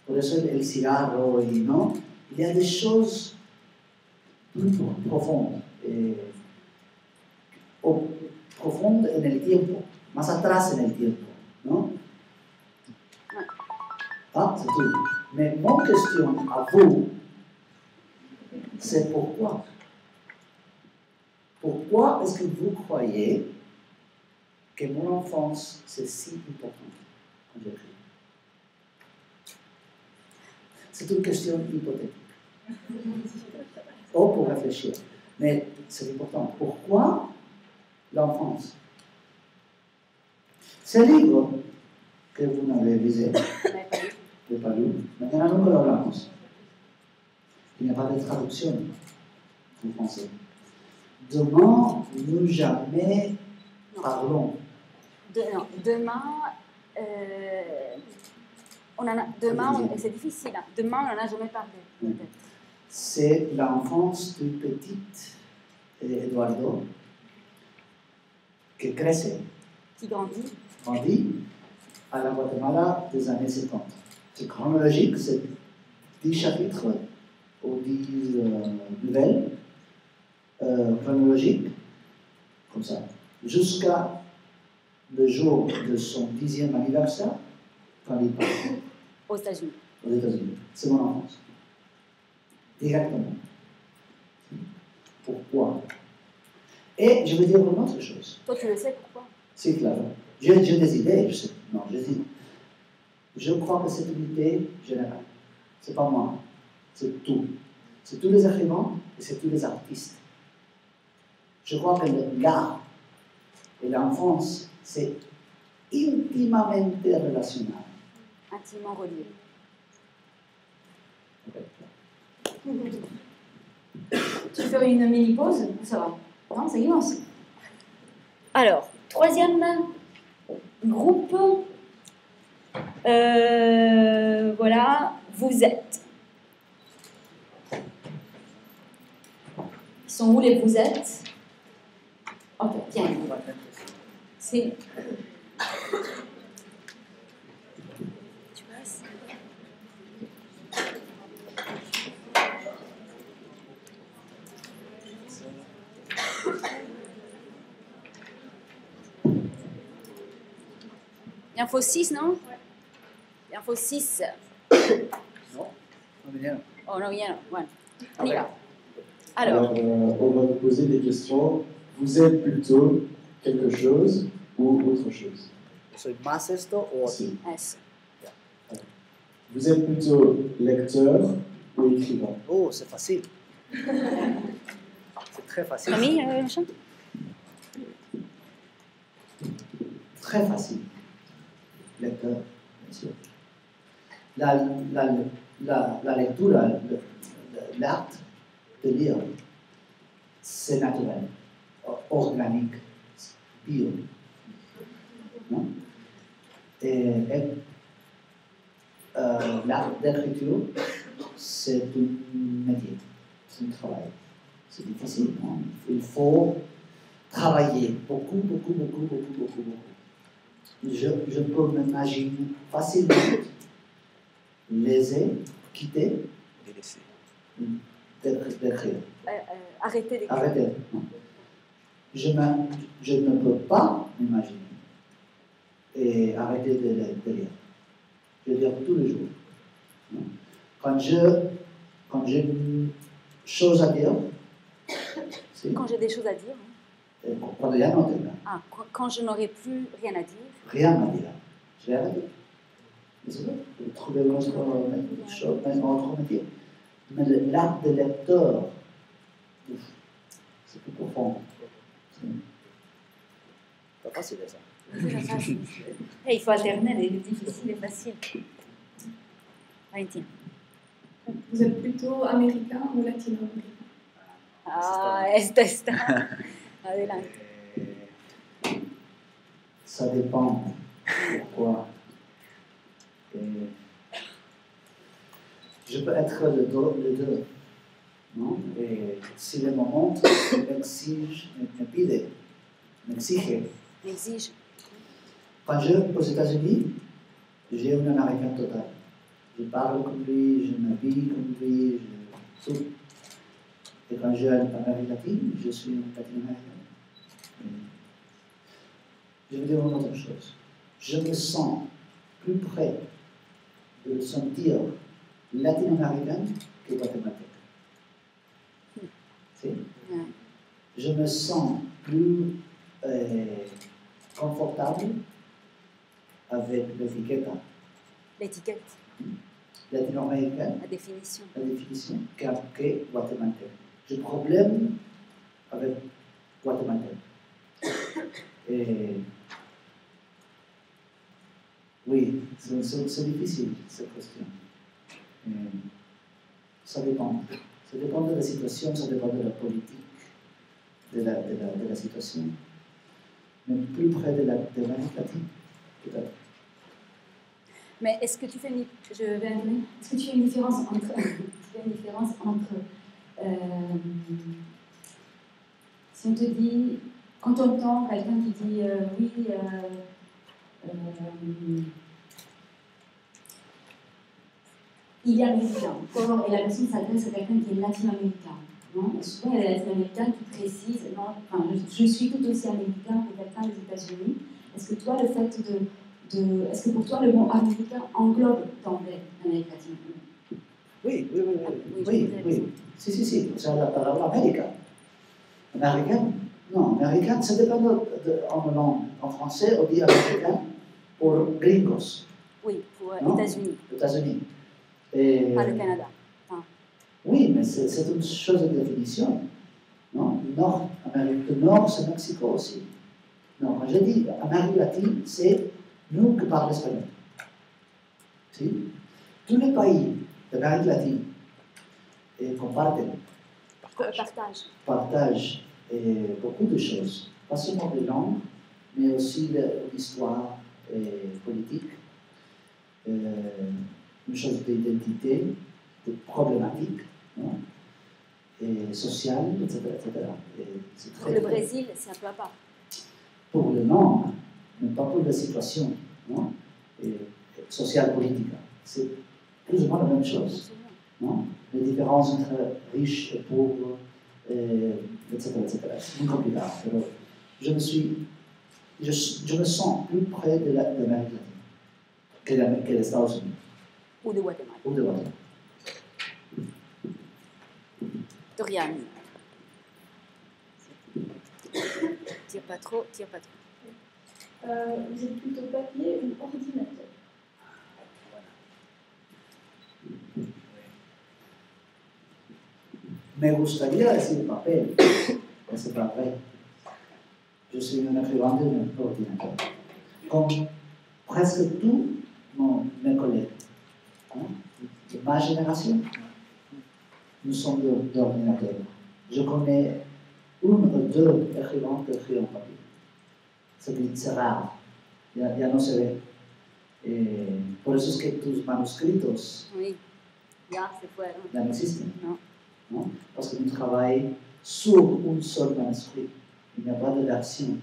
Por eso el cigarro, y, ¿no? Il y a des choses plus profondes. Profondes en el tiempo, más atrás en el tiempo, ¿no? Ah, c'est tout. Mais mon question à vous, c'est pourquoi? Pourquoi est-ce que vous croyez que mon enfance, c'est si important quand j'écris? C'est une question hypothétique. Ou pour réfléchir. Mais c'est important. Pourquoi l'enfance? Ce livre que vous n'avez visé, de Palou, maintenant nunca lo hablamos. Il n'y a pas de traduction en français. Demain, nous jamais parlons. Non, demain, c'est difficile. Hein. Demain, on n'en a jamais parlé. Peut-être. C'est l'enfance du petit Eduardo qui crece, Qui grandit. grandit à la Guatemala des années 70. C'est chronologique, c'est 10 chapitres ou 10 nouvelles chronologiques, comme ça, jusqu'à le jour de son 10e anniversaire, quand il part Aux États-Unis. aux États-Unis. C'est mon enfance. Directement. Pourquoi? Et je veux dire une autre chose. Toi, tu le sais pourquoi? C'est clair. J'ai des idées, je sais. Non, je crois que c'est une idée générale. C'est pas moi. C'est tout. C'est tous les écrivains et c'est tous les artistes. Je crois que l'art et l'enfance, c'est intimement relationnel. Intimement relié. Tu fais une mini-pause ou ça va? Non, ça commence. Alors, troisième groupe. Voilà, vous êtes. Ils sont où les vous êtes? Ok, tiens. C'est... Tu passes. Il en faut 6, non? Il en faut 6. Non, on o no vinieron. Bueno, A ver. mira. Alors, on va vous poser des questions. Vous êtes plutôt quelque chose ou autre chose? ¿Soy más esto o Si. eso. Vous êtes plutôt lecteur ou écrivain? Oh, c'est facile. C'est très facile. ¿A mí, machin? Très facile. Lecteur, bien sûr. La lecture, l'art de lire, c'est naturel, organique, bio. Non? Et l'art d'écriture, c'est un métier, c'est un travail. C'est difficile, non? Il faut travailler beaucoup. Je peux m'imaginer facilement laisser, quitter, d'écrire. Arrêtez d'écrire. Arrêtez. Non? Je ne peux pas m'imaginer et arrêter de lire. Je lis tous les jours. Non? Quand j'ai une chose à dire, Quand j'ai des choses à dire. quand il y a un autre, Ah, quand je n'aurai plus rien à dire. rien à dire, je vais arrêter. C'est ça, trouver une autre chose, un autre métier. Mais l'art de lecteur, c'est plus profond. C'est pas facile ça. Et il faut alterner les difficiles et faciles. Valentina. Vous êtes plutôt américain ou latino-américain? Ah, esta está. Adelante. Ça dépend. Pourquoi? Je peux être le deux. Non? Et si le moment m'exige. M'exige. Quand je vais aux États-Unis, j'ai un Américain total. Je parle comme lui, je m'habille comme lui, tout. Et quand je vais en Amérique latine, je suis un latino-américain. Je veux dire une autre chose. Je me sens plus près de sentir latino-américain que guatémaltèque. Je me sens plus confortable avec l'étiquette. L'étiquette. Latino-américain. La définition. La définition que guatémaltèque. J'ai problème avec guatémaltèque. Et oui, c'est difficile cette question. Et ça dépend. Ça dépend de la situation, ça dépend de la politique, de la situation. Mais plus près de l'Amérique latine, peut-être. Mais est-ce que tu fais une... Est-ce que tu fais une différence entre si on te dit, quand on entend quelqu'un qui dit oui, il est américain, et la personne s'adresse à quelqu'un qui est latino-américain. Non? Et souvent, il y a des latino-américains qui précisent, non, enfin, je suis tout aussi américain que quelqu'un des États-Unis. Est-ce que toi, le fait est-ce que pour toi, le mot américain englobe d'emblée l'Amérique latine? Oui. Si. C'est la parole américaine. Américain? Non, américain, ça dépend en langue. En français, on dit américain pour gringos. Oui, pour États-Unis. États-Unis. Et... Pas le Canada. Ah. Oui, mais c'est une chose de définition. Non? Amérique du Nord, c'est Mexico aussi. Non, quand je dis Amérique latine, c'est nous qui parlons espagnol. Si? Tous les pays d'Amérique latine partagent beaucoup de choses, pas seulement de langue, mais aussi l'histoire politique, une chose d'identité, de problématiques, non? Et sociales, etc. Pour le Brésil, c'est un peu à part. Pour le nom, mais pas pour la situation, non? Sociale, politique. C'est plus ou moins la même chose. Non? Les différences entre riches et pauvres, etc. C'est plus compliqué. Alors, je me sens plus près de l'Amérique latine que les États-Unis. Ou de Guatemala. Dorian. Tire pas trop, tire pas trop. Vous êtes plutôt papier ou ordinateur? Me gustaría decir papel, pero c'est pas vrai. Je suis un écrivain de ordinateur. Comme presque tous mes collègues de ma génération, nous sommes d'ordinateurs. Je connais un ou deux écrivains qui écrivent en papier. C'est rare. Ya no se ve. Por eso es que tus manuscritos Oui, ya se fueron. ya no existen. No. ¿No? Parce que nous travaillons sur un seul manuscrit. Il n'y a pas de version.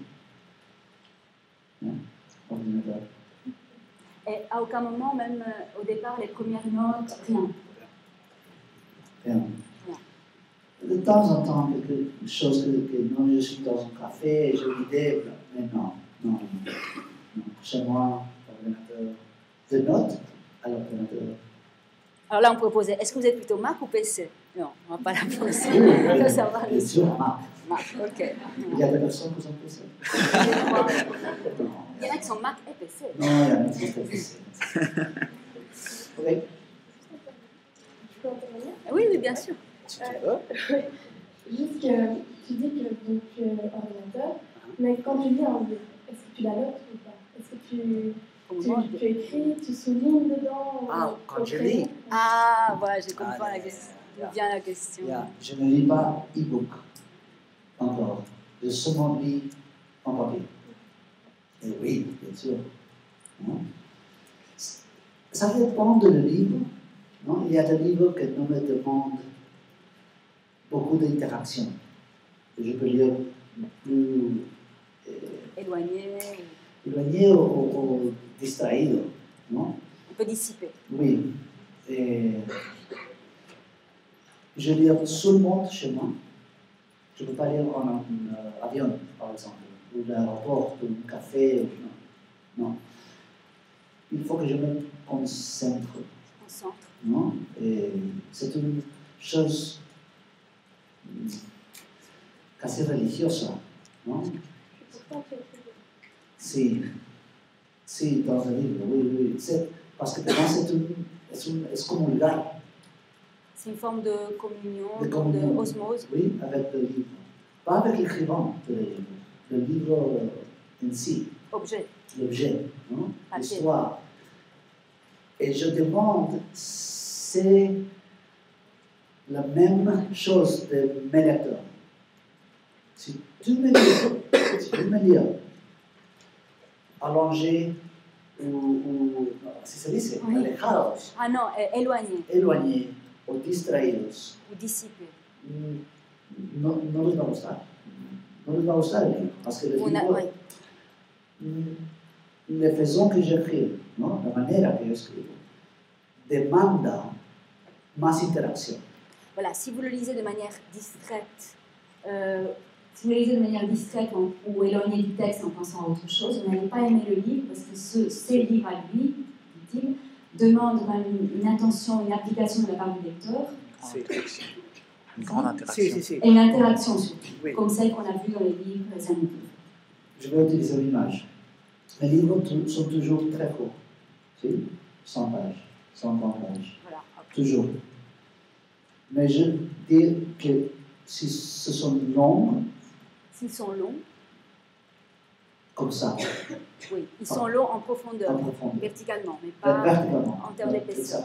Ordinateur. Et à aucun moment, même au départ, les premières notes, rien. Rien. De temps en temps, quelque chose que non, je suis dans un café et j'ai une idée, mais non. Chez moi, ordinateur. De notes à l'ordinateur. Alors là, on peut poser, est-ce que vous êtes plutôt Mac ou PC? Non, on ne va pas la poser. Oui, Ça va. bien sûr, Mac. Mac, ok. Il y a des personnes qui sont PC. Il y en a qui sont Mac et PC. Non, il y en a qui sont PC. Oui. Je peux intervenir? Oui, oui, bien sûr. Si tu veux. Juste que tu dis que donc, tu es ordinateur, mais quand tu lis un livre, est-ce que tu la notes ou pas? Est-ce que tu écris, tu soulignes dedans? Quand je lis. Ah, voilà, je comprends la question. Bien la question. Je ne lis pas e-book encore. Je seulement lis en papier. Et oui, bien sûr. Non? Ça dépend de le livre. Non? Il y a des livres qui nous me demandent beaucoup d'interaction. Je peux lire plus éloigné ou distraído. Non? On peut dissiper. Oui. Et je lis seulement chez moi. Je ne peux pas lire en avion, par exemple, ou dans l'aéroport, ou un café. Non. Il faut que je me concentre. Non? Et c'est une chose assez religieuse. Non? Si, dans un livre, oui. Parce que pour moi, c'est comme un regard. C'est une forme de communion, d'osmose. Oui, avec le livre. Pas avec l'écrivain de livre. Le livre en si. L'objet, non? L'histoire. Et je demande, c'est la même chose de mes lecteurs. Si tu me lis allongé ou si se dice, alejados. Ah non, éloigné o distraídos. Ou dissipé. No les va a gustar. No les va a gustar el libro. Parce que le livre, la façon que j'écris, ¿no? La manera que yo escribo, demanda más interacción. Voilà, si vous le lisez de manière distraite, si vous le lisez de manière distraite ou éloignée du texte en pensant à autre chose, vous n'allez pas aimer le livre parce que ces livres à lui, dit-il, demandent une attention, une application de la part du lecteur. Une grande interaction. Si. Et une interaction surtout, oui. Comme celle qu'on a vue dans les livres anonymes. Je vais utiliser l'image. Les livres sont toujours très courts. 100 pages, 130 pages. Voilà. Toujours. Mais je dis que si ce sont longs, s'ils sont longs, comme ça. Oui, ils sont longs en profondeur, verticalement, mais pas verticalement, en termes d'épaisseur.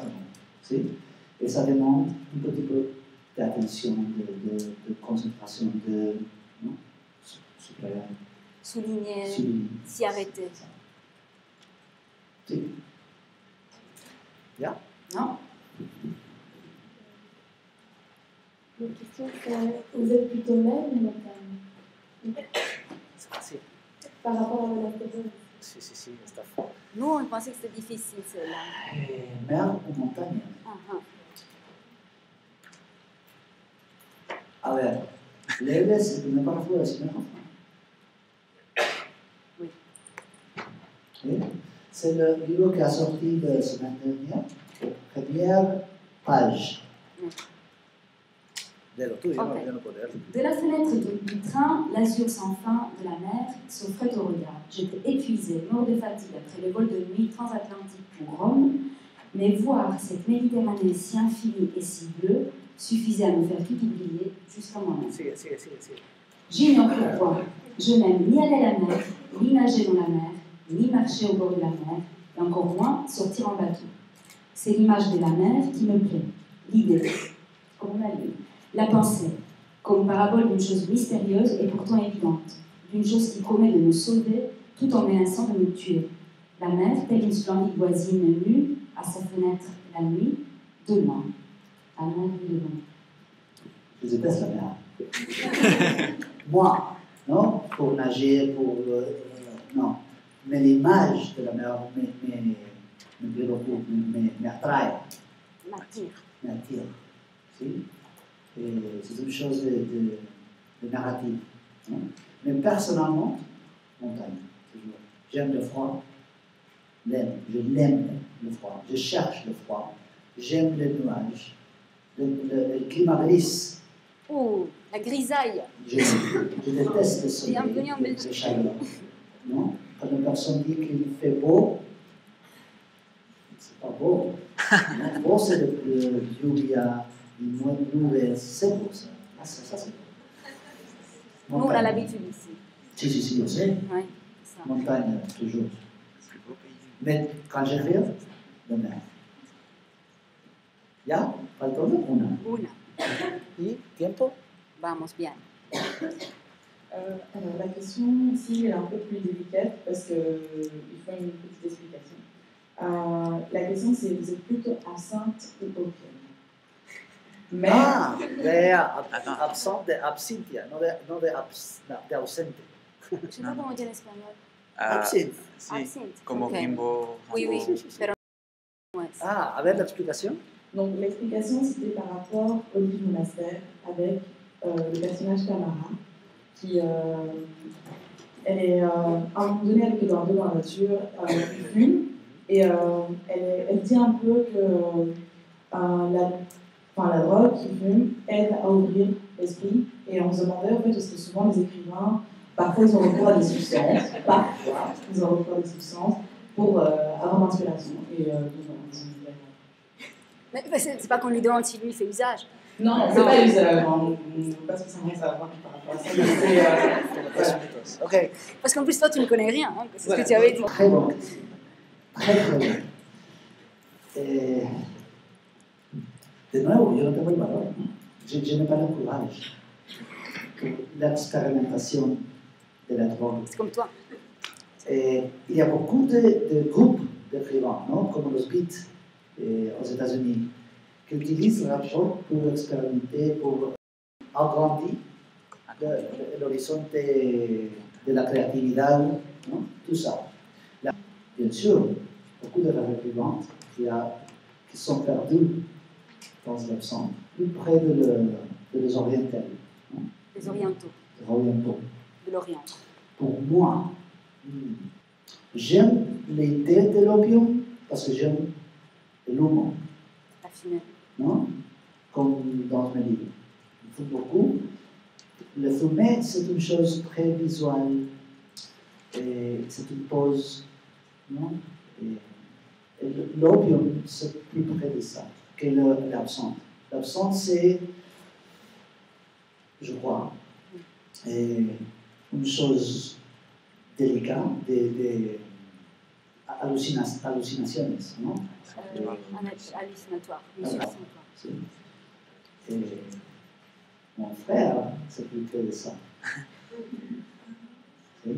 Si. Et ça demande un petit peu d'attention, de concentration, de souligner, s'y arrêter. Si. Yeah. Non? La question, c'est vous êtes plutôt mer ou montagne? C'est facile. Par rapport à la question. Si, está fácil. Nous, on pensait que c'était difficile, celle-là. Mer ou montagne? A ver, lees el primer párrafo de la semaine. Oui. C'est le livre qui a sorti la semaine dernière, première page. Dello tuyo, Ok. io non posso dirlo. De la fenêtre du train, l'azur sans fin de la mer s'offrait au regard. J'étais épuisée, mort de fatigue après le vol de nuit transatlantique pour Rome, mais voir cette Méditerranée si infinie et si bleue suffisait à me faire tout oublier jusqu'à moi-même. Sigue. J'ignore pourquoi. Je n'aime ni aller à la mer, ni nager dans la mer, ni marcher au bord de la mer, et encore moins sortir en bateau. C'est l'image de la mer qui me plaît, l'idée, comme la lune, la pensée, comme parabole d'une chose mystérieuse et pourtant évidente, d'une chose qui promet de nous sauver tout en menaçant de nous tuer. La mer, telle une splendide voisine nue à sa fenêtre la nuit, de loin, à main vue de loin. Je déteste la mer. Moi, non, pour nager, pour... non. Mais l'image de la mer me plaît beaucoup, m'attrae, m'attire. Si? Et c'est une chose de narrative. Non? Mais personnellement, montagne, toujours. J'aime le froid, je l'aime le froid, je cherche le froid, j'aime les nuages, le climat gris. Oh, la grisaille. Je déteste le soleil, Bienvenue en Belgique. le chaleur. Non? Quand une personne dit qu'il fait beau, c'est pas beau. Non, beau, c'est le lluvia, le nubes, c'est beau ça. Ah, ça c'est beau. Nous, on a l'habitude ici. Si, je sais. Ouais, c'est ça. Montagne, toujours. Mais quand je rêve, de mer. ¿Ya? ¿Faltó una? Una. ¿Y tiempo? Vamos bien. Alors la question ici est un peu plus délicate parce qu'il faut une petite explication. La question c'est vous êtes plutôt enceinte ou aucune? Mais Ah, de absent, de absentia, no de ausente. Je ne sais pas comment dire en espagnol. Absent. Sí, Absent. como Ok. Bimbo. Oui, oui, Hamburg. pero no es. Ah, a ver l'explication. donc l'explication c'était par rapport au livre monastère avec le personnage Tamara qui elle est à un moment donné avec Eduardo dans la voiture, elle fume et elle dit un peu que la drogue qui fume aide à ouvrir l'esprit et on se demandait en fait parce que souvent les écrivains parfois ils ont recours à des substances, parfois ils ont recours à des substances pour avoir l'inspiration et Mais c'est pas qu'on lui demande si lui il fait usage. non, c'est pas usage, on ne veut pas spécialement savoir par rapport à ça, mais c'est Ok. Parce qu'en plus, toi, tu ne connais rien. Hein, c'est ce que tu avais dit. Très bon. Très bien. De nuevo, yo no tengo el valor. Je n'ai pas le courage. L'expérimentation de la drogue. C'est comme toi. Il y a beaucoup de groupes d'écrivains, non, comme los Beats aux États-Unis, qui utilisent la drogue pour expérimenter, pour agrandir l'horizon de la créativité, non, tout ça. Là, bien sûr, beaucoup de écrivains qui sont perdus dans l'absence, plus près de les orientaux. Non? Les orientaux. Les orientaux. De l'Orient. Pour moi, j'aime l'idée de l'opium parce que j'aime l'humour, La fumée. non? Comme dans mes livres. Il faut beaucoup. Le fumer, c'est une chose très visuelle. Et c'est une pause, non? Et l'opium, c'est plus près de ça que l'absinthe. L'absinthe, c'est, je crois, une chose délicate, des hallucinations, non? Hallucinatoire. Si. Et mon frère, c'est plus près de ça. Si.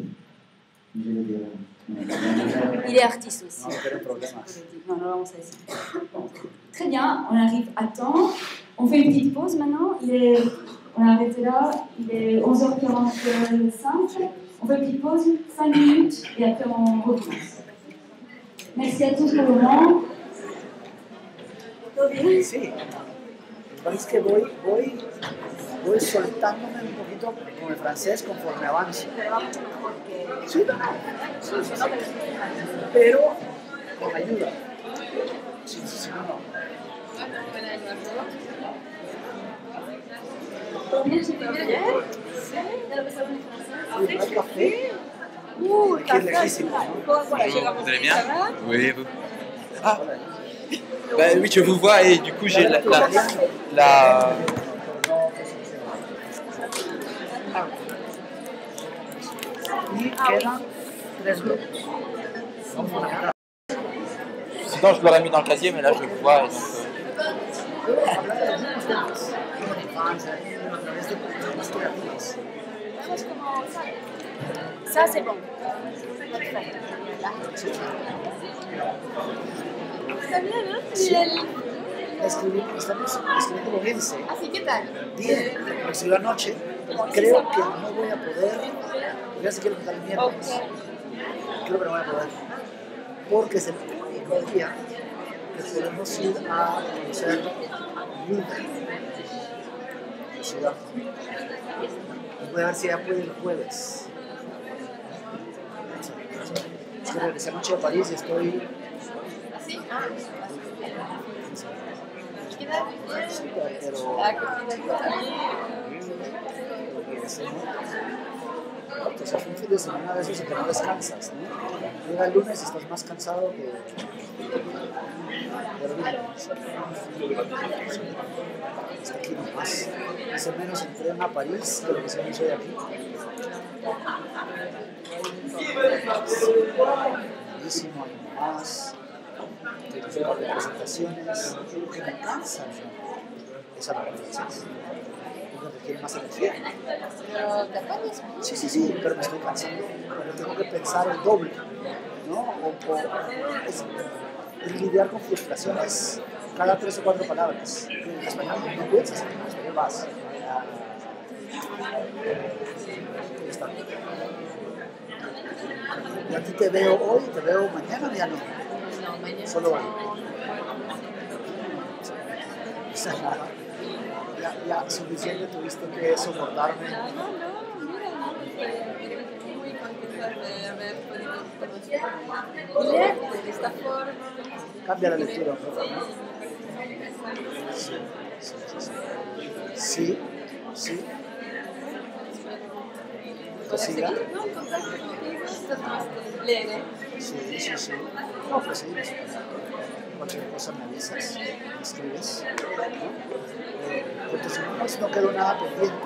Je le dirai. Il est artiste aussi. No, pero problemas. Non, non, ça ici. Très bien, on arrive à temps. On fait une petite pause maintenant. On a arrêté là, il est 11h45. On fait une petite pause, 5 minutes, et après on recommence. Merci à tous pour le moment. Sí. Es que voy soltándome un poquito con el francés conforme avanzo. Sí, pero con ayuda. Sí, no. Vous allez bien? Oui, vous. Ah. Bah, oui, je vous vois et du coup j'ai la... Sinon je l'aurais mis dans le casier, mais là je le vois. Et donc, Ça, c'est bon. Está bien, ¿no? Escribiendo bien, sí. Así, ¿qué tal? Bien, lo escribí anoche. Creo que no voy a poder. Ya se quiero contar el miércoles. Creo que no voy a poder. Porque es el único día que podemos ir a conocer Utah, la ciudad. Voy a ver si ya puede el jueves. Es que regresé anoche a París y estoy. ¿Así? Pero o sea, un fin de semana de esos en que no descansas, ¿no? Llega el lunes y estás más cansado que... Hasta aquí nomás. Más o menos entreno a París que lo que se me hizo de aquí. Buenísimo, hay más. Un par de presentaciones que me cansan, ¿no? Esa la verdad. Requiere más energía. ¿Pero te acuerdas? Sí, pero me estoy cansando. Pero tengo que pensar el doble, ¿no? Es lidiar con frustraciones cada 3 o 4 palabras. En español no piensas, en español vas. Y a ti te veo hoy, te veo mañana, ya no. No, mañana. Solo hoy. Ya suficiente tuviste que soportarme. No, mira, muy contenta de haber podido conocer y leerte de esta forma. Cambia la lectura un poco, ¿no? Sí. ¿Seguir? No, contacto contigo, estás más leer. Sí. No, pues seguimos. Cualquier cosa me avisas, me escribes. Con tus números no quedó nada pendiente,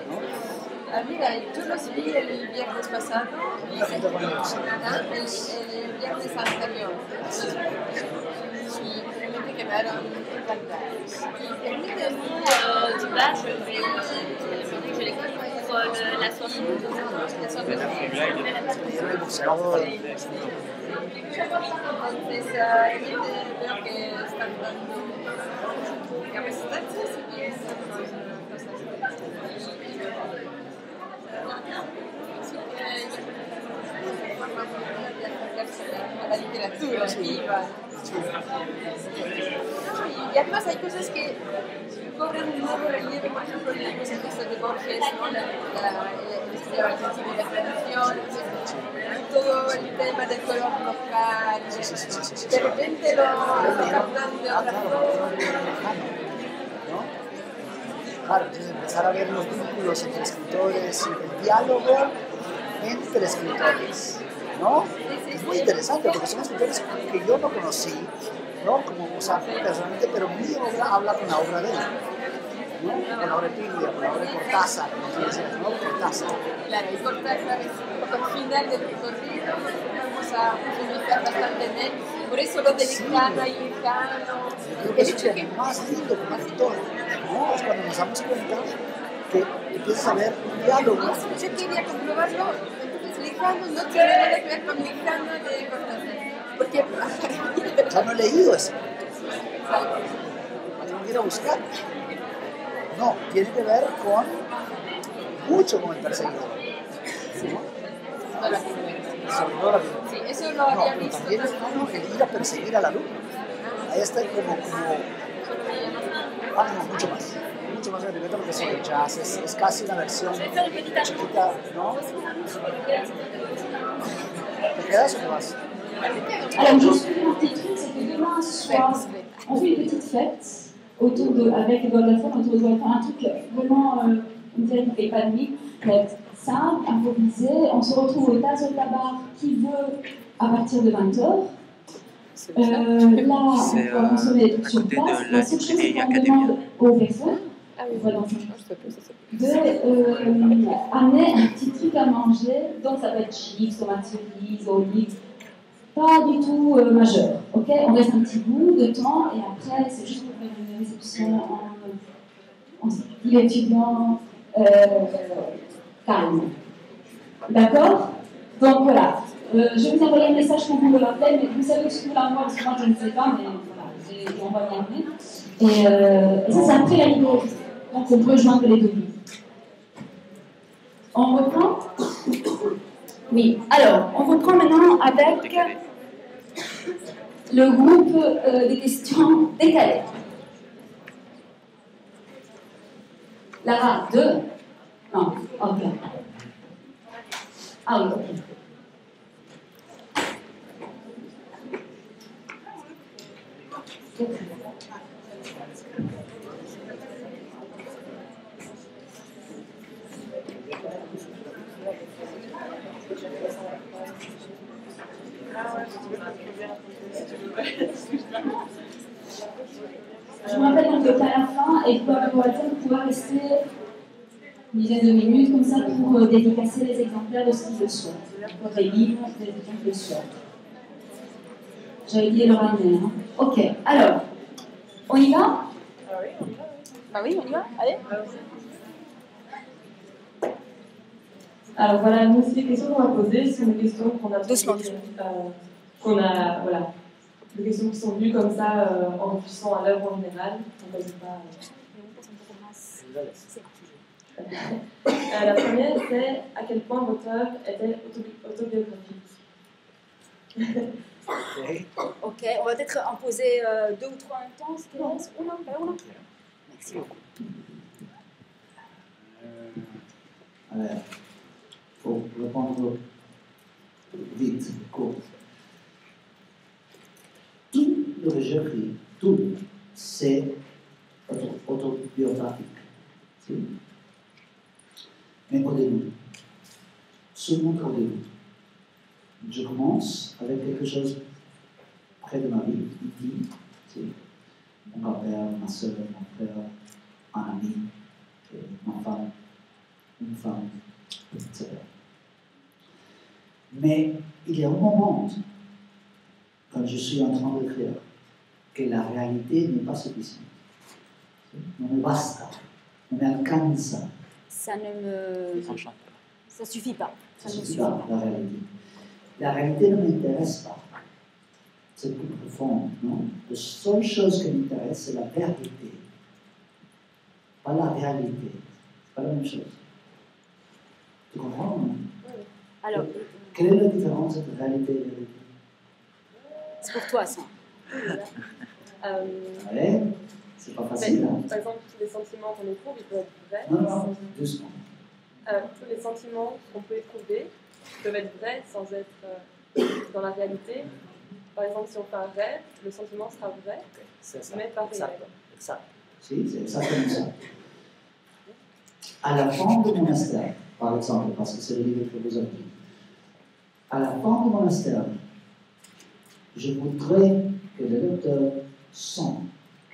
¿no? Mira, yo los vi el viernes pasado y el viernes anterior. Y realmente quedaron encantados. Y permite du bâche, je les colle pour la soirée. Entonces, veo que están dando capacitantes y esas cosas. A la literatura viva. Y además hay cosas que cobran un nuevo relieve, por ejemplo, en los textos de Borges, ¿no? la sensibilización, todo el tema del color local, de repente lo captan de otra forma. Claro, entonces empezar a ver los vínculos entre escritores y el diálogo entre escritores, ¿no? Es muy interesante porque son escritores que yo no conocí, ¿no? Como, o sea, personalmente, pero mi obra habla con la obra de él, ¿no? Con la obra de Piglia, con la obra de Cortázar, como tú decías, ¿no? Cortázar. Claro, y Cortázar es un poco al final del recorrido, vamos a profundizar bastante en él, por eso lo de Lejano y Lejano. El hecho que más lindo como actor, ¿no? Es cuando nos damos cuenta que empiezas a ver un diálogo. Yo quería comprobarlo, entonces Lejano no tiene nada que ver con Lejano de Cortázar. Porque ya no he leído eso. Tengo que ir a buscar. No, tiene que ver con mucho con el perseguidor. ¿No? Sobre todo la luna. Sí, eso lo había no, visto. También es como el ir a perseguir a la luna. Ahí está como mucho más gratuito porque es el jazz, es casi una versión chiquita, ¿no? ¿Te quedas o te vas? Alors, juste un petit truc, c'est que demain soir, on fait une petite fête avec Edouard Lafont, autour de un truc vraiment une série qui ne fait pas de mix, qui est simple, improvisée. On se retrouve au Tazo Tabar qui veut à partir de 20h. Là, on va consommer des trucs sur place. La seule chose, c'est qu'on demande aux personnes d'amener un petit truc à manger. Donc, ça peut être chips, tomates cerises, olives. Pas du tout majeur. Ok, on reste un petit bout de temps et après, c'est juste pour faire une réception en style étudiant calme. D'accord? Donc voilà. Je vais vous envoyer un message quand vous me l'appelez, mais vous savez que je vous l'envoie parce que moi je ne sais pas, mais voilà, j'ai envoyé un mail. Et ça, c'est après la vidéo. Donc on peut joindre les deux bouts. On reprend? Oui. Alors, on reprend maintenant avec le groupe des questions décalées. Lara, 2? Non, ok. Ah oui, ok. Je me rappelle donc qu'à la fin, et vous pouvez rester une dizaine de minutes comme ça pour dédicacer les exemplaires de ce qu'ils le souhaitent. Pour les livres, des exemples le souhaitent. J'avais dit le ramener. Hein. Ok, alors, on y va? Ah oui, on y va. Allez. Alors voilà, nous, les questions qu'on va poser sont des questions qu'on a voilà, des questions qui sont venues comme ça en réfléchissant à l'œuvre en général. On ne pas. La première, c'est à quel point votre œuvre est-elle autobiographique? Ok, on va peut-être en poser 2 ou 3 en même temps, si tu veux. Una. Merci beaucoup. Alors, pour répondre vite, court. Tout le que j'écris, tout, c'est autobiographique. Mais au début, seulement au début. Je commence avec quelque chose près de ma vie, intime. Mon père, ma soeur, mon frère, un ami, ma femme, une femme, etc. Mais il y a un moment, quand je suis en train d'écrire, que la réalité n'est pas suffisante. Non me basta, non me alcanza. Ça ne me... Ça suffit pas. Ça ne suffit pas, la réalité. La réalité ne m'intéresse pas. C'est plus profond, non? La seule chose qui m'intéresse, c'est la vérité. Pas la réalité. C'est pas la même chose. Tu comprends, non? Alors, quelle est la différence entre réalité et vérité? C'est pour toi, ça. Ouais, c'est pas facile. Hein? Par exemple, tous les sentiments qu'on éprouve, ils peuvent être vrais. Non, doucement. Tous les sentiments qu'on peut éprouver peuvent être vrais sans être dans la réalité. Par exemple, si on fait un rêve, le sentiment sera vrai, mais pas réel. Exact. Si, c'est exactement ça. À la fin du monastère, par exemple, parce que c'est le livre que vous avez dit, à la fin du monastère, je voudrais que le lecteur sente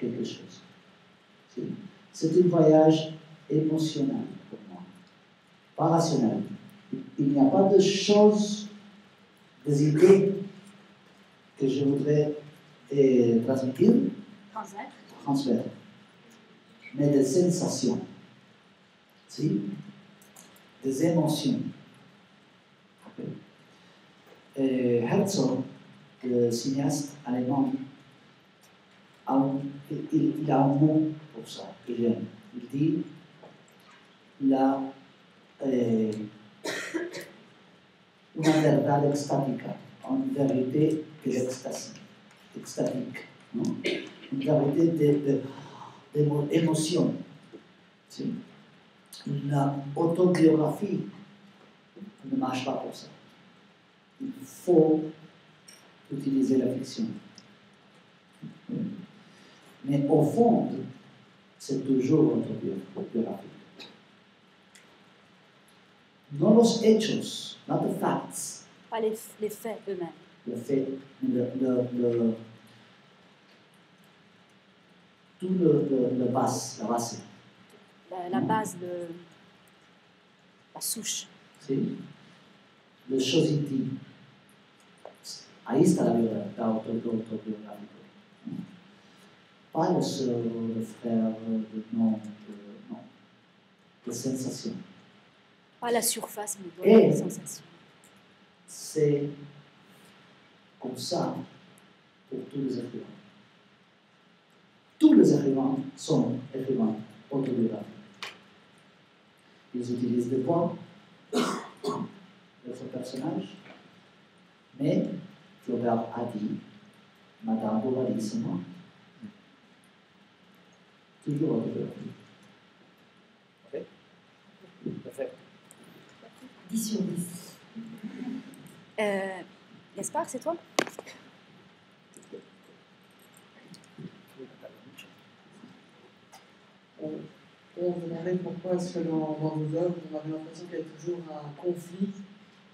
quelque chose. C'est un voyage émotionnel pour moi, pas rationnel. Il n'y a pas de choses, des idées que je voudrais transmettre, mais des sensations, des émotions. Herzog, le cinéaste allemand, il a un mot pour ça, il dit una verdad extática, une vérité de l'extasie, extatique, non? Une vérité d'émotion. Une autobiographie ne marche pas pour ça. Il faut utiliser la fiction. Mais au fond, c'est toujours autobiographique. no los hechos, not the facts. Pas les faits eux-mêmes. Le fait, tout le base, la base. La base de la souche. ¿Sí? Le chosity. Ahí está la autobiográfico. Pas le sœur, le frère, non, de sensation. Pas la surface, mais la sensation. C'est comme ça pour tous les écrivains. Tous les écrivains sont écrivains autobiographiques. Ils utilisent des voix, d'autres personnages, mais Flaubert a dit, Madame Bovary, c'est moi. Toujours autobiographique. Ok. Parfait. 10 sur 10. Gaspard, c'est toi? On se demandait pourquoi est-ce que dans vos œuvres, on avait l'impression qu'il y avait toujours un conflit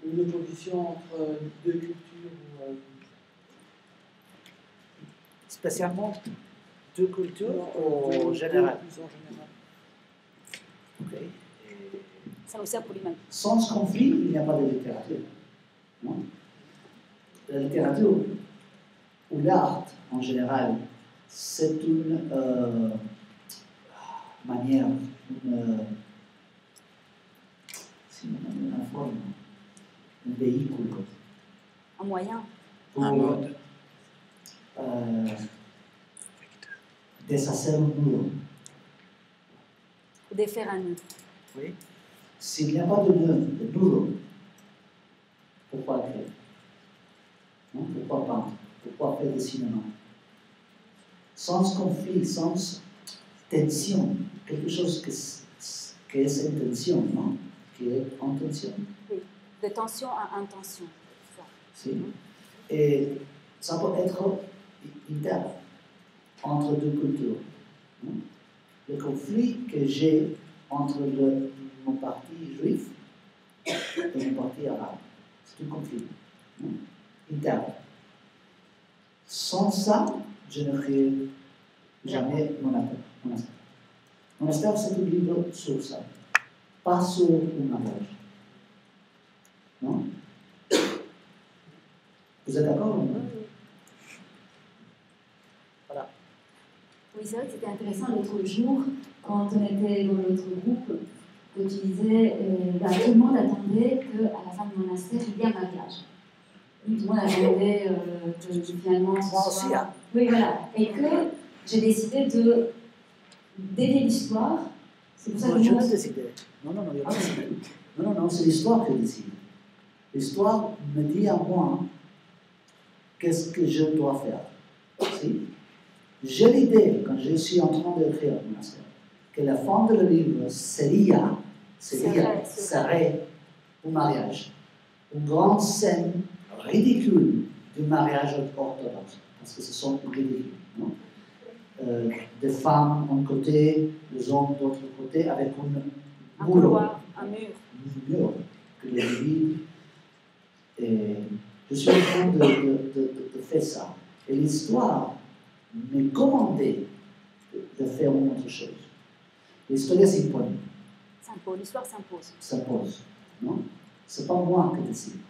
ou une opposition entre deux cultures. Spécialement deux cultures ou en général? Okay. Ça nous sert pour l'humain. Sans conflit, il n'y a pas de littérature. Non? La littérature, ou l'art en général, c'est une manière, une forme, un véhicule. Un moyen. Pour désasser un mur. Pour défaire un nœud. Oui. S'il n'y a pas de nœud, de nœud, pourquoi créer? Non? Pourquoi peindre? Pourquoi faire des cinémas? Sans conflit, sans tension, quelque chose qui est cette tension, non? Qui est en tension. Oui, de tension à intention. Ça. Si. Et ça peut être interne, entre deux cultures. Non? Le conflit que j'ai entre mon parti juif et mon parti arabe, c'est un conflit interne. Sans ça, je ne ferai jamais monastère. Monastère, c'est un livre sur ça, pas sur un mariage. Non? Vous êtes d'accord ou non? Voilà. Oui, c'est vrai que c'était intéressant l'autre jour, quand on était dans notre groupe, que tu disais, tout le monde attendait qu'à la fin du monastère, il y ait un mariage. Tout le monde attendait que finalement... Moi aussi, hein. Oui, voilà. Et que j'ai décidé d'aider l'histoire. C'est pour ça que je n'ai décidé. Non, c'est l'histoire qui décide. L'histoire me dit à moi qu'est-ce que je dois faire. Si? J'ai l'idée, quand je suis en train d'écrire le monastère, que la fin de le livre serait un mariage. Une grande scène ridicule du mariage orthodoxe, parce que ce sont ridicules. Non? Des femmes d'un côté, des hommes de l'autre côté, avec un couloir, un mur que les divise. Et je suis en train de faire ça. Et l'histoire me commandait de faire une autre chose. L'histoire s'impose. L'histoire s'impose. S'impose. Non? Ce n'est pas moi qui décide.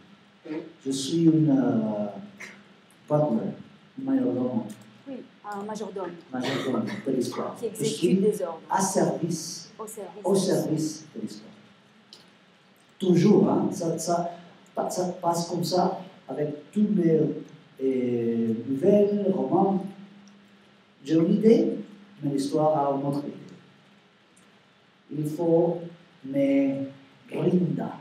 Je suis une butler, une majordome. Oui, un majordome. Majordome de l'histoire. Qui exécute des ordres. Au service de l'histoire. Toujours, hein? Ça passe comme ça avec tous mes nouvelles, romans. J'ai une idée, mais l'histoire a une autre idée. Il faut me rinda.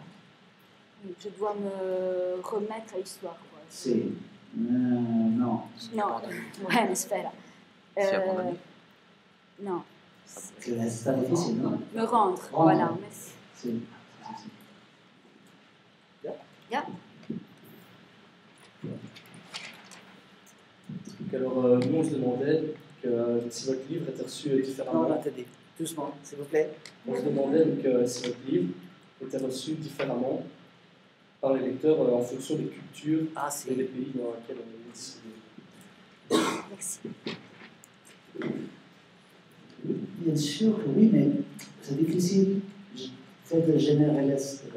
Je dois me remettre à l'histoire. C'est... non. Non, ouais, mais c'est fait là. Non. C'est difficile, non? Me rendre, voilà. Merci. Yeah. Alors, nous, on se demandait que si votre livre était reçu différemment. Non, on t'a dit. Doucement, s'il vous plaît. On se demandait donc, si votre livre était reçue différemment par les lecteurs en fonction des cultures et des pays dans lesquels on est distribué. Merci. Bien sûr que oui, mais c'est difficile de faire de généralisation.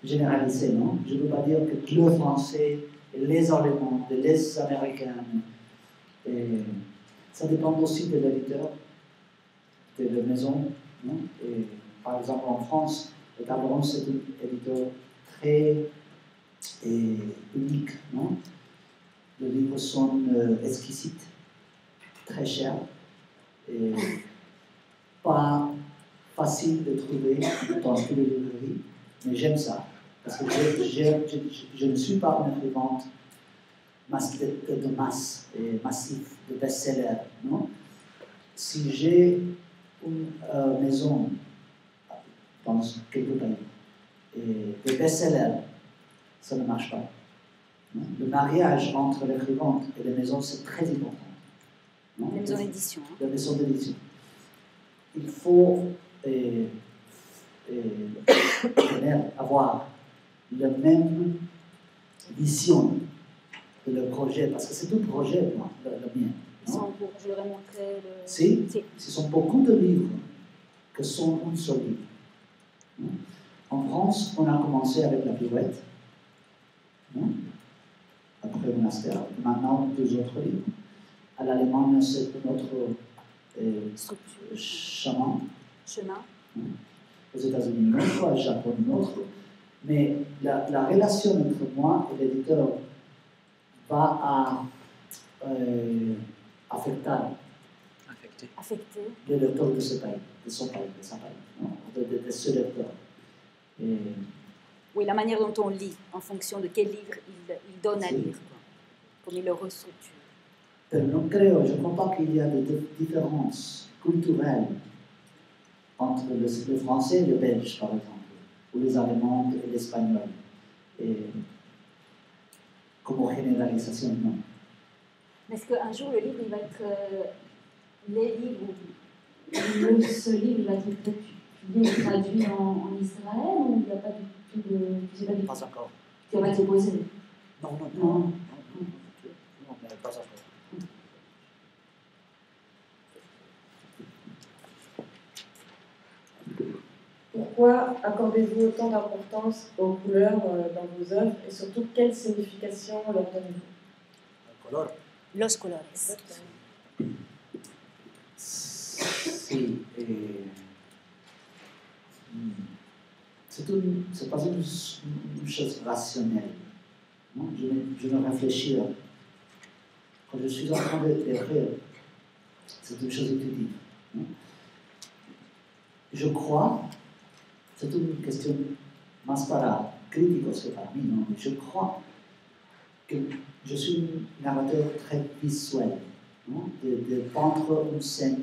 Généraliser, non? Je ne veux pas dire que le français, et les Allemands, et les Américains. Et ça dépend aussi de l'éditeur, de la maison. Non? Et, par exemple, en France, le Tableron, c'est un éditeur très unique. Non? Les livres sont exquisites, très chers, et pas facile de trouver dans toutes les librairies, mais j'aime ça. Parce que je ne suis pas une écrivante de masse, et massif, de best-seller. Non? Si j'ai une maison dans quelques pays et des best-sellers, ça ne marche pas. Non? Le mariage entre l'écrivante et les maisons, c'est très important. Non? Les maisons d'édition. La maison d'édition. Il faut avoir la même vision de le projet, parce que c'est un projet, moi, le mien. Non? Je leur ai montré le... Si, ce sont beaucoup de livres que sont un seul livre. Non? En France, on a commencé avec la Pirouette, non? Après le monastère, maintenant 2 autres livres. À l'Allemagne, c'est un autre chemin. Aux États-Unis, une autre, au Japon, une autre. Mais la relation entre moi et l'éditeur va affecter le lecteur de ce pays, de son pays, de sa pays, non? De ce lecteur. Et... Oui, la manière dont on lit, en fonction de quel livre il donne à lire, quoi. Comme il le restructure. Je ne crois pas qu'il y a des différences culturelles entre le français et le belge, par exemple, ou les allemands et l'espagnol. Et comme généralisation, non. Mais est-ce qu'un jour le livre, il va être les livres, ce livre, il va être traduit en Israël ou il n'y a pas du tout de... Pas encore. Tu vas te poser? Non, mais pas encore. Pourquoi accordez-vous autant d'importance aux couleurs dans vos œuvres et surtout quelle signification leur donnez-vous? Los colores. Si, c'est pas une chose rationnelle. Non? Je ne réfléchis pas. Quand je suis en train d'écrire, c'est une chose intuitive. Non? Je crois, c'est une question mascara, critique aussi parmi, non? Mais je crois que je suis un narrateur très visuel, non? De peindre une scène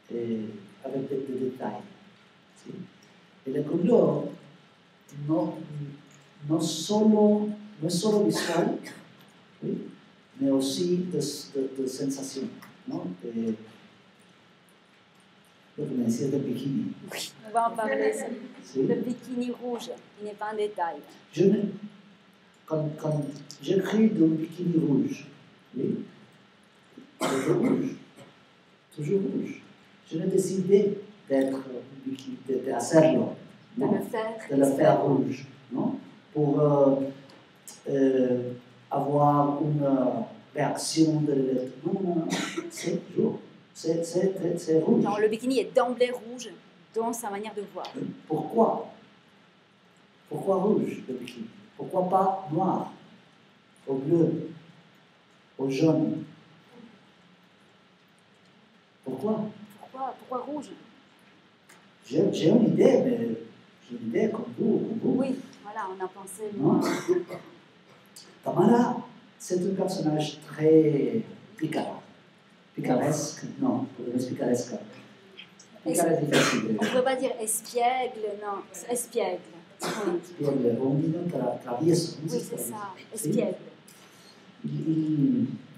avec des détails. Si? Et la couleur, non solo visuel, oui, mais aussi de sensation. Non? Vous connaissez le bikini. Oui, on va en parler. Le bikini rouge, il n'est pas un détail. Quand j'écris d'un bikini rouge, oui, c'était rouge, toujours rouge. Je n'ai décidé d'être bikini, de hacerlo, de le faire rouge, non? Pour avoir une réaction de non, c'est rouge. C'est rouge. Non, le bikini est d'emblée rouge dans sa manière de voir. Pourquoi? Pourquoi rouge, le bikini? Pourquoi pas noir, au bleu, au jaune? Pourquoi rouge? J'ai une idée, mais j'ai une idée comme vous. Oui, voilà, on a pensé. Non? Tamara, c'est un personnage très picaresque, non, pour le picaresque. Picaresque difficile. On ne peut pas dire espiègle, non, espiègle. Espiègle, on dit travieso. Oui, c'est ça, espiègle.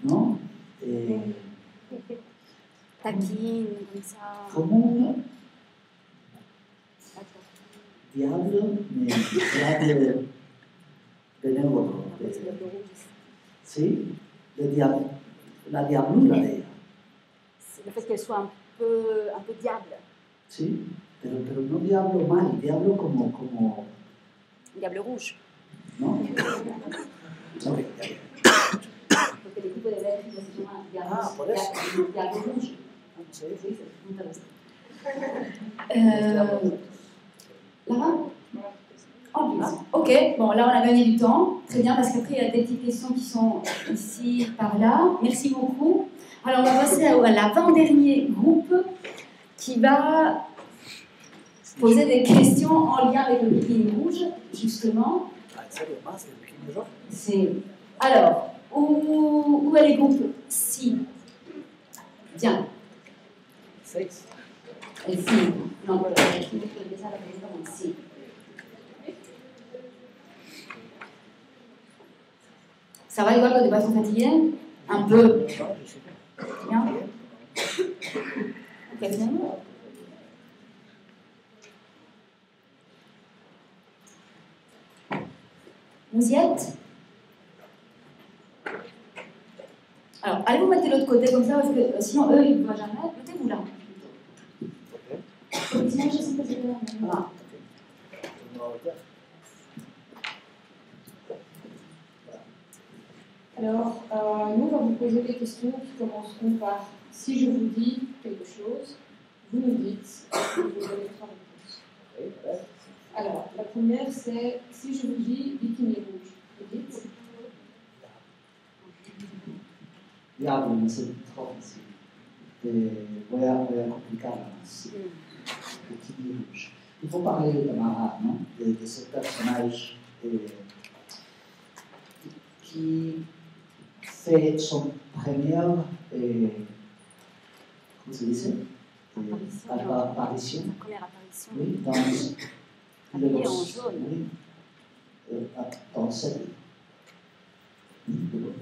Non? Taquine, comme ça. Comme diable, mais diable de l'euro. Si, le diable, la diablura d'ailleurs. C'est le fait qu'elle soit un peu diable. Si, pero no diablo mal, diablo como... Diable rouge. ¿No? Ok. Porque el tipo de lettres se llama diable, por eso. diable rouge. Sí. Sí, c'est intéressant. Lara? Oh, ok, bon là on a gagné du temps, très bien, parce qu'après il y a des petites questions qui sont ici, par là. Merci beaucoup. Alors on va passer à l'avant-dernier groupe qui va poser des questions en lien avec le bikini rouge, justement. C'est... Alors, où est les groupes? Si. Bien. Et si. Non, voilà, je vais déjà la présidente. Si. Ça va, les gars, vous n'êtes pas trop fatigués? Un peu. Bien. Occasionnellement. Vous y êtes? Alors, allez vous mettre de l'autre côté comme ça, parce que sinon eux, ils ne voient jamais. Mettez-vous là. Sinon, je sais pas si c'est là. Voilà. Alors, nous, on va vous poser des questions qui commenceront par si je vous dis quelque chose, vous nous dites et vous donnez votre réponse. Alors, la première, c'est si je vous dis bikini rouge, vous dites Diablo, mais c'est trop facile. Voy a complicar bikini rouge. Il faut parler de Tamara, non? De ce personnage qui fait son première, comment se dit apparition. Première apparition. Oui, dans le jaune. Oui, dans cette.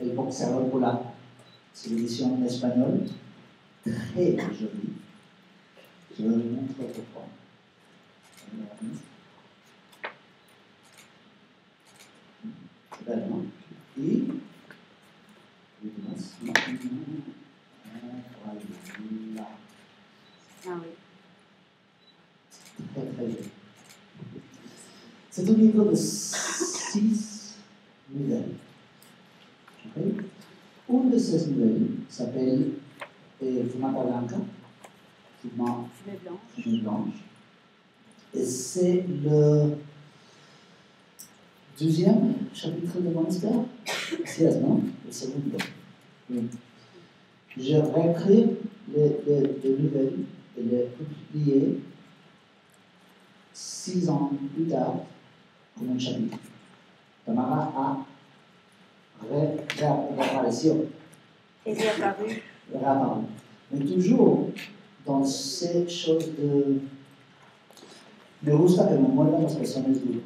El boxeador polaco. C'est l'édition en espagnol. Très jolie. Je vous montre pourquoi. C'est belle, non? Et. Ah oui. Très, très joli. C'est un livre de 6 nouvelles. Okay. Une de ces nouvelles s'appelle Fumata Blanca, Fumée blanche. Et c'est le 12e chapitre de mon histoire. C'est non? Le second. Oui. J'ai réécrit les nouvelles et les publié 6 ans plus tard comme un chapitre. Tamara a réapparition. Et réapparu. Réapparu. Mais toujours dans ces choses de... Me gusta que me muerdan las personas duras.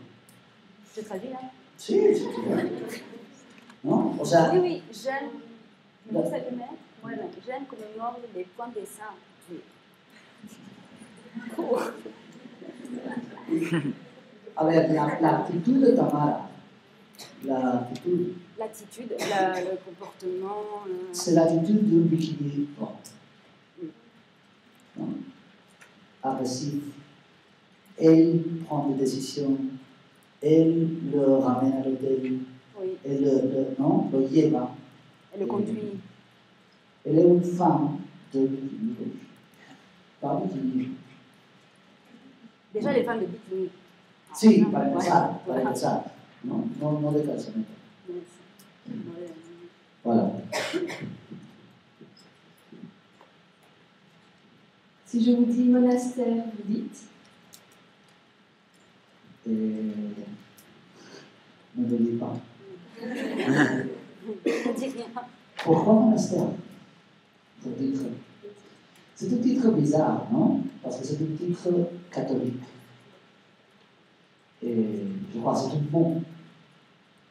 Je traduis là? Sí, si tu veux. Non? O sea, oui, j'aime. Me gusta que me muerdan. J'aime que me mordent les points des seins. A ver, l'actitud de Tamara, l'attitude, le comportement. C'est l'attitude d'un bikini blanc. Agressif. Elle prend des décisions, elle le ramène à l'hôtel, oui. Elle le lleva. Elle le conduit. Elle est une femme de bikini rouge. Pas bikini. Déjà les femmes de bikini. Sí, para empezar, no de calzamiento. Voilà. Si je vous dis monastère, vous dites Ne le dis pas. Ne dis rien. Pourquoi monastère? C'est un titre bizarre, non? Parce que c'est un titre catholique. Et je crois que c'est un mot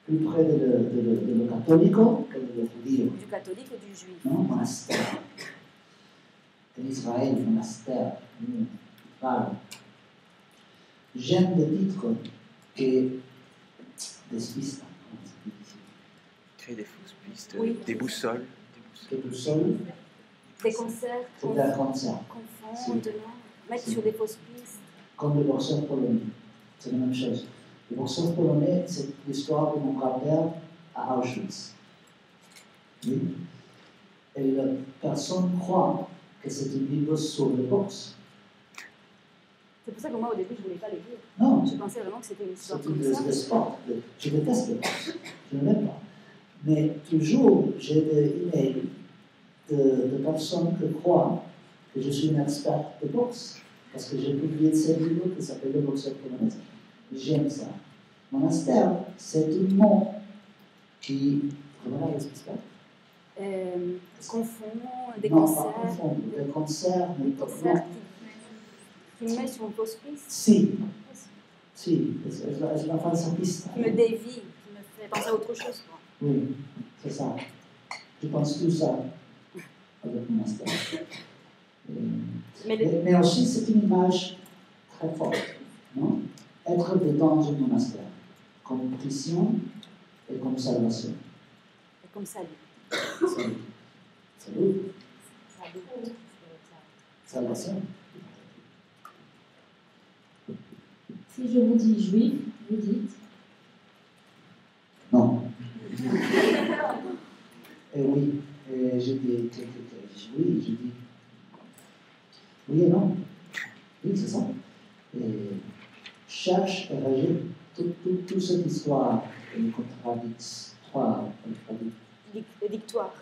plus près de le catholico que de le judío. Du catholique ou du juif? Non, monastère. En Israël, monastère. Voilà. j'aime des titres que des pistes. Créer des fausses pistes, Oui. des boussoles. Des boussoles. Des concerts. C'est un concert. Confondre, mettre sur des fausses pistes. Comme le boxeur polonais. C'est la même chose. Le boxeur polonais, c'est l'histoire de mon grand-père à Auschwitz. Oui. Et la personne croit que c'est une vidéo sur le boxe. C'est pour ça que moi, au début, je ne voulais pas les lire. Non. Je pensais vraiment que c'était une histoire C'est comme ça. de sport. Je déteste le boxe. Je ne l'aime pas. Mais toujours, j'ai des emails de personnes qui croient que je suis un expert de boxe. Parce que j'ai publié cette vidéo qui s'appelle Le boxeur polonais. J'aime ça. Monastère, c'est un mot qui. Comment on explique ça? Confond, des non, concerts. Pas confondre, des concerts, mais des concerts qui me met sur une fausse piste. Si. Si, je la fais sa piste. Qui me dévie, qui me fait penser à autre chose. Quoi. Oui, c'est ça. Je pense tout ça avec le monastère. Mais aussi, c'est une image très forte. Non? Être dans un monastère, comme prison et comme salvation. Et comme salut. Salut. Salut. Salvation. Si je vous dis juif, vous dites non. Et oui, et je dis oui, je dis oui et non. Oui, c'est ça. Et cherche et rejette toute cette histoire est contradictoire. Victoire.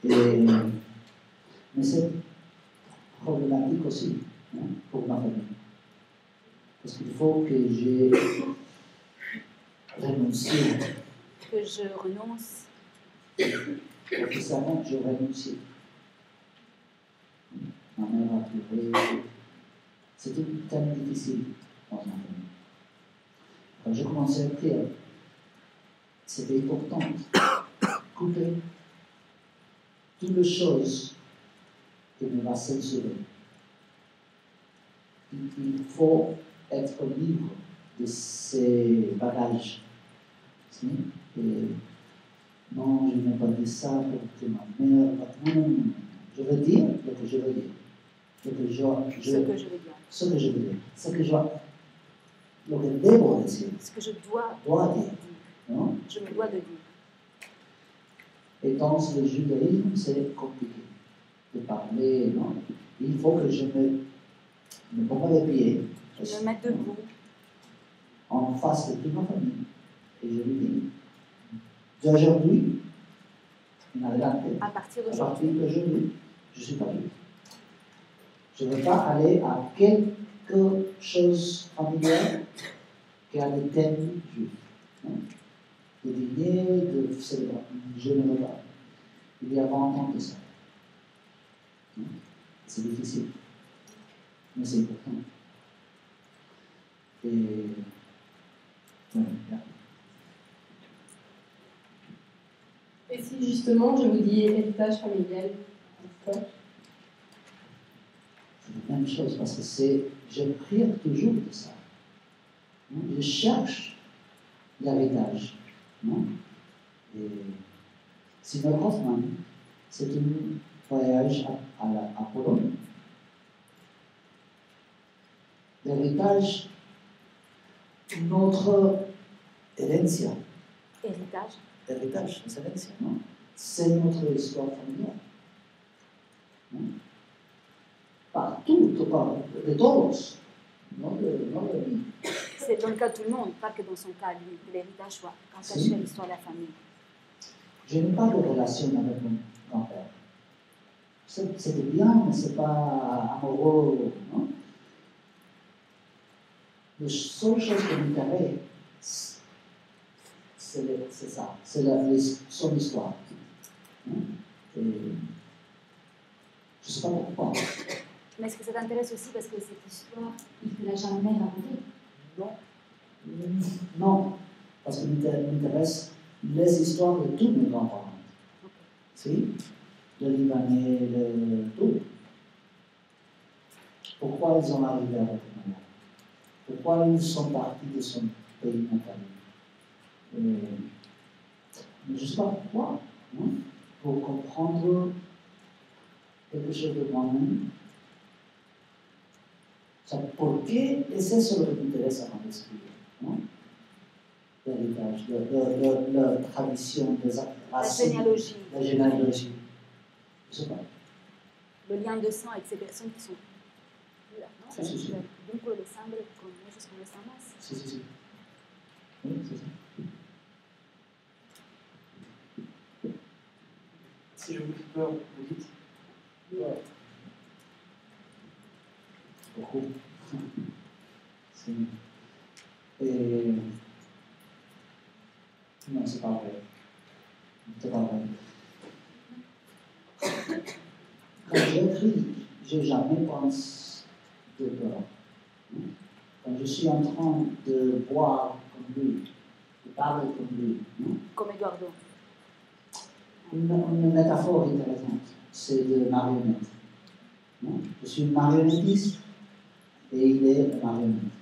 Mais c'est problématique aussi, hein, pour ma famille. Parce qu'il faut que j'ai renoncé. Que je renonce. Récemment, j'ai renoncé. Ma mère a pleuré. C'était tellement difficile dans ma famille. Quand j'ai commencé à écrire, c'était important de couper toutes les choses qui me va censurer. Il faut être libre de ces bagages. Et non, je n'ai pas dit ça pour que ma mère. Non. Je veux dire ce que je veux dire. Ce que je veux dire. Ce que je devo dire. Ce que je dois dire. Non? Je me dois de dire. Et dans le judaïsme, c'est compliqué de parler. Non? Il faut que je me ponga les pieds. Je me mette debout. En face de toute ma famille. Et je lui dis, d'aujourd'hui, à partir d'aujourd'hui, je suis pas juif. Je ne veux pas aller à quelque chose familial qui a des thèmes juifs. De dîner, de célébrer. Je ne veux pas. Il y a 20 ans de ça. C'est difficile. Mais c'est important. Et voilà. Et si justement je vous dis héritage familial, c'est quoi? C'est la même chose parce que je prie toujours de ça. Je cherche l'héritage. Et Simon Hoffman, c'est un voyage à Pologne. L'héritage, notre héréncia. Héritage, c'est héréncia, non? C'est notre histoire familiale. Partout, de tous, non de vie. C'est dans le cas de tout le monde, pas que dans son cas, que l'héritage soit rattaché à l'histoire de la famille. je n'ai pas de relation avec mon grand-père. C'était bien, mais ce n'est pas amoureux. Non? La seule chose qui m'intéresse, c'est ça, c'est son histoire. Et je ne sais pas pourquoi. Mais est-ce que ça t'intéresse aussi parce que cette histoire, il ne l'a jamais racontée? Non. Non, parce que m'intéresse les histoires de tous mes grands-parents. Si, le Libanais, le tout. Pourquoi ils ont arrivé avec moi? pourquoi ils sont partis de son pays natal. Mais je ne sais pas pourquoi, hein, pour comprendre quelque chose de moi-même. Pourquoi, et c'est ce qui m'intéresse avant d'expliquer, l'héritage, la tradition, les racines, la généalogie. Je ne sais pas. Le lien de sang avec ces personnes qui sont là, ¿no? Sí, sí, sí. El vínculo de sangre con ellos, con los demás. Sí, sí, sí. Oui, c'est ça. Si je vous dis peur, vous dites peur. Beaucoup. Et... Non, c'est pas vrai. C'est pas vrai. Quand j'écris, je n'ai jamais pensé de peur. Quand je suis en train de boire comme lui, de parler comme lui. Comme Eduardo. Une métaphore intéressante, c'est de marionnette. Je suis une marionnettiste et il est une marionnette.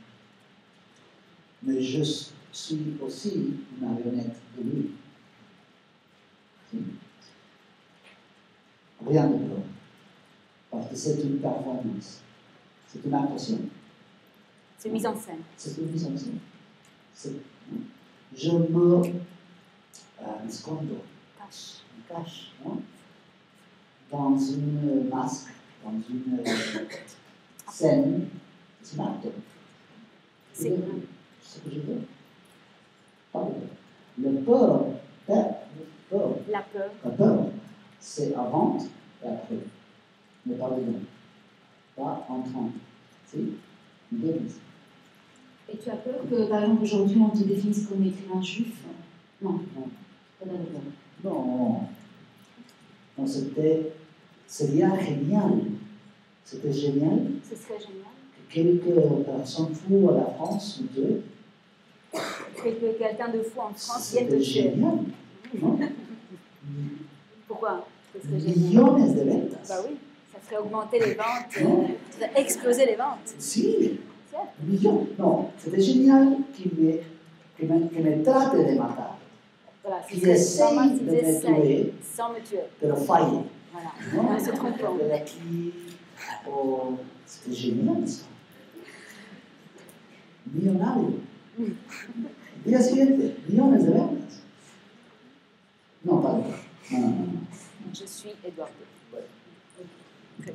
Mais je suis aussi une marionnette de lui. Rien de peur. Parce que c'est une performance. C'est une actuation. C'est mise en scène. C'est une mise en scène. Je me cache dans une masque, dans une scène. C'est un acte. C'est ce que je veux. Pas de peur. Le peur, la peur. La peur, c'est avant et après. Mais pas dedans. Pas en train. C'est une démise. Et tu as peur que, par exemple, aujourd'hui, on te définisse comme écrivain juif? Non, non, pas d'accord. Non, non, serait génial. C'était génial. Ce serait génial. Que quelques personnes fous à la France ou deux. Que quelqu'un de fou en France vienne te tuer. C'était génial. Non? Pourquoi? Ce serait génial. Millones de ventas. Bah oui, ça ferait augmenter les ventes, ça ferait exploser les ventes. Si, millions. Non, c'était génial qu'il me traite de matar. Voilà, Qui essaye de me tuer, sans me tuer. De le faillir. Voilà, non? En se trompant. De la c'était génial ça. Millonario. Día siguiente, millones de ventas. Non, pas d'accord. Non. Je suis Eduardo.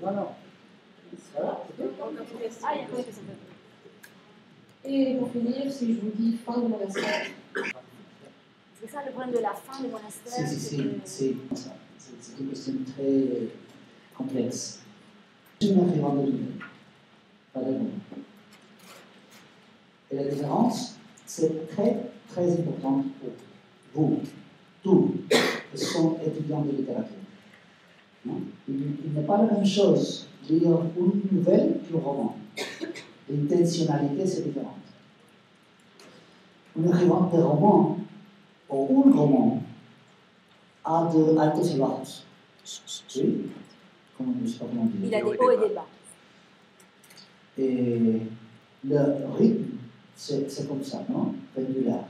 Non, non. Voilà. Ah, il y a quoi que ça peut. Et pour finir, si je vous dis fin de monastère. C'est ça le problème de la fin du monastère? C'est une question très complexe. Je suis un écrivain de livre, pas de mots. Et la différence, c'est très, très important pour vous, tous, qui sont étudiants de littérature. Il n'est pas la même chose lire une nouvelle qu'un roman. L'intentionnalité, c'est différent. Un écrivain de roman, ou un roman, a de altos et bajos. Oui? Comment, je sais pas comment dire. Il a des hauts et des bas. Et le rythme, c'est comme ça, non? Pendulaire.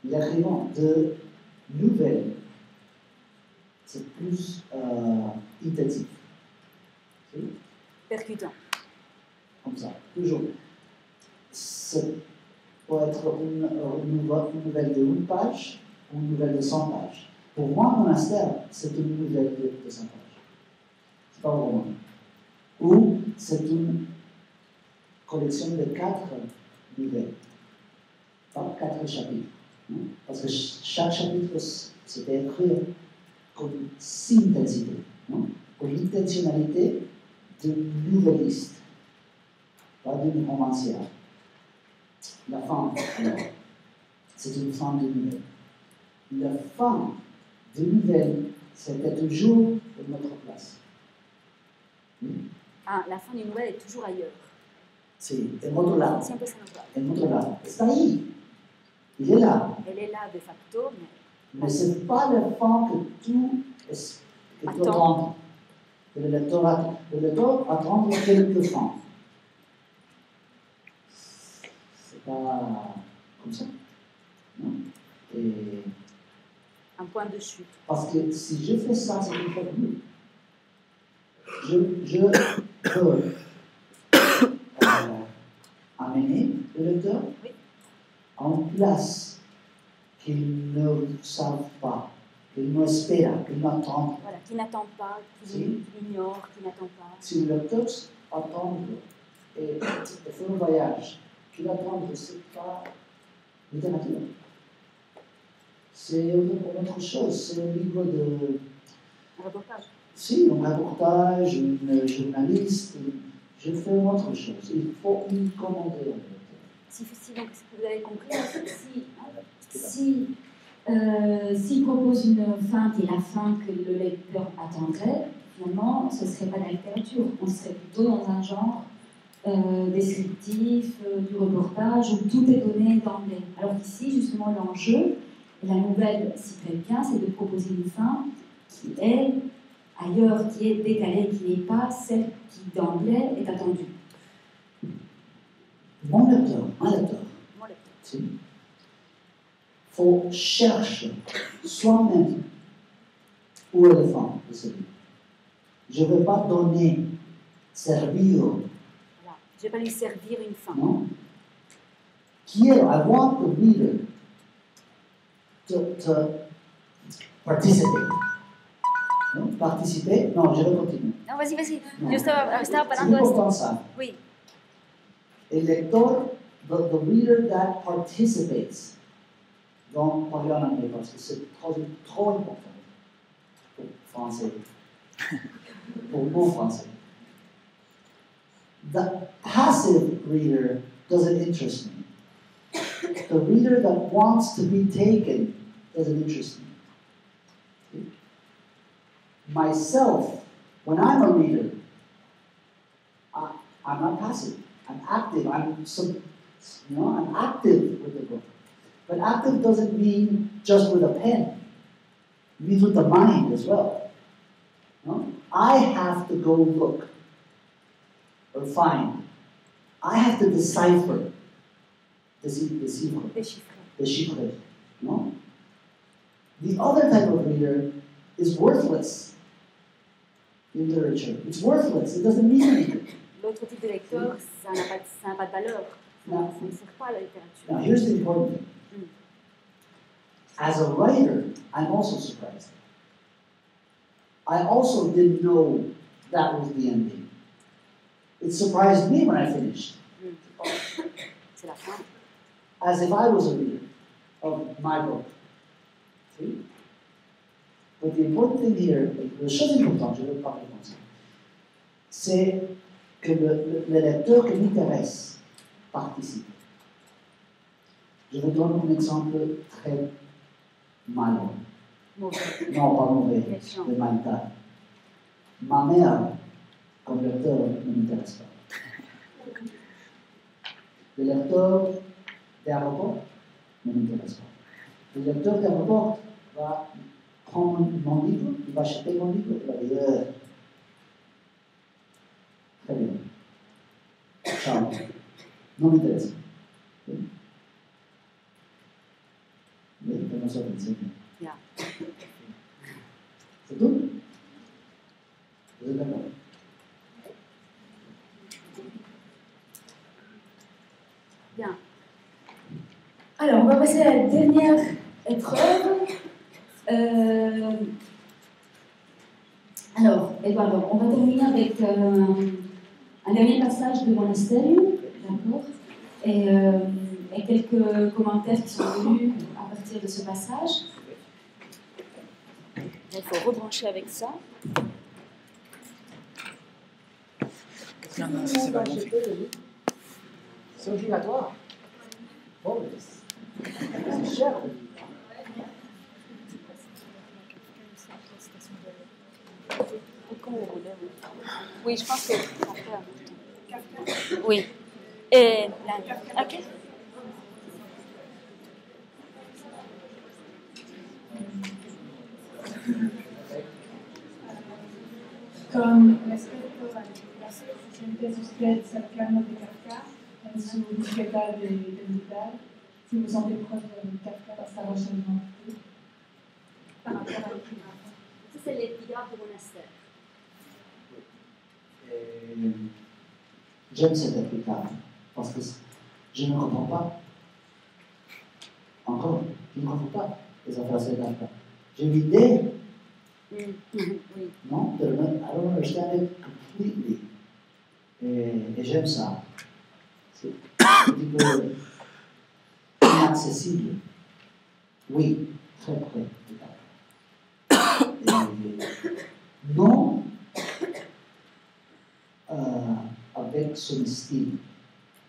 L'écrivain de nouvelles, c'est plus intensif. Oui? Percutant. Comme ça, toujours. C'est peut être une nouvelle de 1 page ou une nouvelle de 100 pages. Pour moi, monastère, c'est une nouvelle de 100 pages. C'est pas un roman. Ou c'est une collection de 4 nouvelles, pas 4 chapitres. Parce que chaque chapitre, c'était écrit comme intensité, comme l'intentionnalité d'une nouvelliste, pas d'une romancière. La fin, alors, c'est une fin de nouvelle. La fin de nouvelle, c'était toujours de notre place. Ah, la fin d'une nouvelle est toujours ailleurs. Si, el otro lado. Siempre se nos va. El otro lado. Está ahí. Il est là. Elle est là de facto, mais ce n'est pas la fin que tu attends. Le lecteur attend quelques fins. pas comme ça. Non? Et un point de chute. parce que si je fais ça, c'est une formule. Je peux amener le lecteur en place qu'ils ne savent pas, qu'ils n'espèrent, qu'ils n'attendent. Voilà, qui n'attend pas, qui ignore, qui n'attend pas. Si le lecteur attend et fait un voyage, qu'il attend, c'est pas littérature. C'est autre chose, c'est un livre de... Un reportage. Si, un reportage, une journaliste, je fais autre chose. Il faut y commander. Si donc, vous avez compris, s'il propose une fin qui est la fin que le lecteur attendrait, finalement, ce ne serait pas de la littérature. On serait plutôt dans un genre descriptif, du reportage, où tout est donné d'emblée. Alors qu'ici, justement, l'enjeu, et la nouvelle s'y prête bien, c'est de proposer une fin qui est ailleurs, qui est décalée, qui n'est pas celle qui d'emblée est attendue. Mon lecteur, il faut chercher soi-même où est le fin de ce livre. Je ne veux pas donner, servir. Voilà. Je ne vais pas lui servir une fin. Non. Qui est, I want the reader to participate. Non? Participer? Non, je vais continuer. Non, vas-y. No. Yo estaba C'est hablando important ça. Oui. El lector, the reader that participates. Donc, parler en anglais parce que c'est trop important pour français, pour mon français. The passive reader doesn't interest me. The reader that wants to be taken doesn't interest me. Myself, when I'm a reader, I'm not passive. I'm active. I'm active with the book. But active doesn't mean just with a pen. It means with the mind as well. No? I have to go look or find. I have to decipher. Déchiffrer. No? The other type of reader is worthless in literature. It's worthless. It doesn't mean anything. L'autre type de lecteur, ça n'a pas de valeur. Ça ne sert pas à la littérature. Now, here's the important thing. As a writer, I'm also surprised. I also didn't know that was the ending. It surprised me when I finished. C'est la fin. As if I was a reader of my book. See? But the important thing here, la chose importante, je vais parler comme ça, c'est que le lecteur qui m'intéresse participe. Je vous donne un exemple très malheureux. Mauvais. Non, pas mauvais, Méchant. de Malta. Ma mère, comme lecteur, ne m'intéresse pas. Le lecteur d'aéroport ne m'intéresse pas. Le lecteur d'aéroport va prendre mon livre, il va acheter mon livre, il va dire très bien. Ciao. Non m'intéresse pas. Mais comment ça va dire? Yeah. C'est tout? Vous êtes d'accord? Bien. Alors, on va passer à la dernière épreuve. Alors, on va terminer avec un dernier passage de Monasterium, d'accord, et quelques commentaires qui sont venus à partir de ce passage. Il faut rebrancher avec ça. Non, c'est pas bon. C'est obligatoire. Bon, c'est cher. Oui, je pense que oui. Et là, ok. Con respecto a las suficientes ustedes cercanos de Kafka, sur l'état des métal, si vous vous sentez proche de Kafka dans sa recherche d'identité. Par rapport à l'épigraphe. Ça, c'est l'épigraphe du monastère. J'aime cette épigraphe parce que je ne comprends pas. Encore, je ne comprends pas les affaires de Kafka. J'ai l'idée. Non, I don't understand it completely. Et j'aime ça. C'est un petit peu inaccessible. Oui, très près. Non avec son style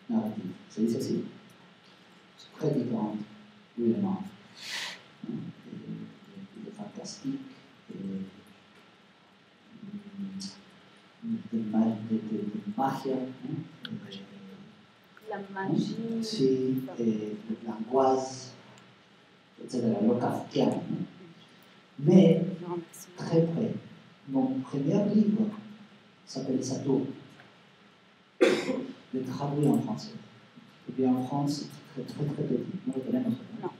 narratif. C'est difficile. C'est très différent, évidemment. Il est fantastique. De magia. La magie. Sí, l'angoisse, etc. Le kafkien. Mais, très près, mon premier livre s'appelle Sato. Je l'ai traduit en français. Et bien en France, c'est très petit. Vous le connaissez, non.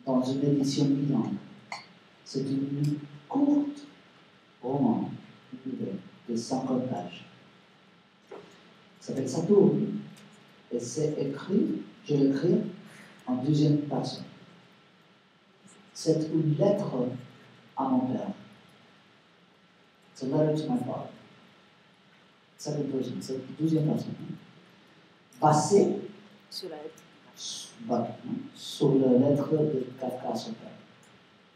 Dans une édition bilingue. C'est une courte roman, de 50 pages. Ça s'appelle Sato. Et c'est écrit, je l'écris en deuxième personne. C'est une lettre à mon père. It's a letter to my father. Second person, c'est une deuxième personne. Basée sur la lettre de Kafka à son père.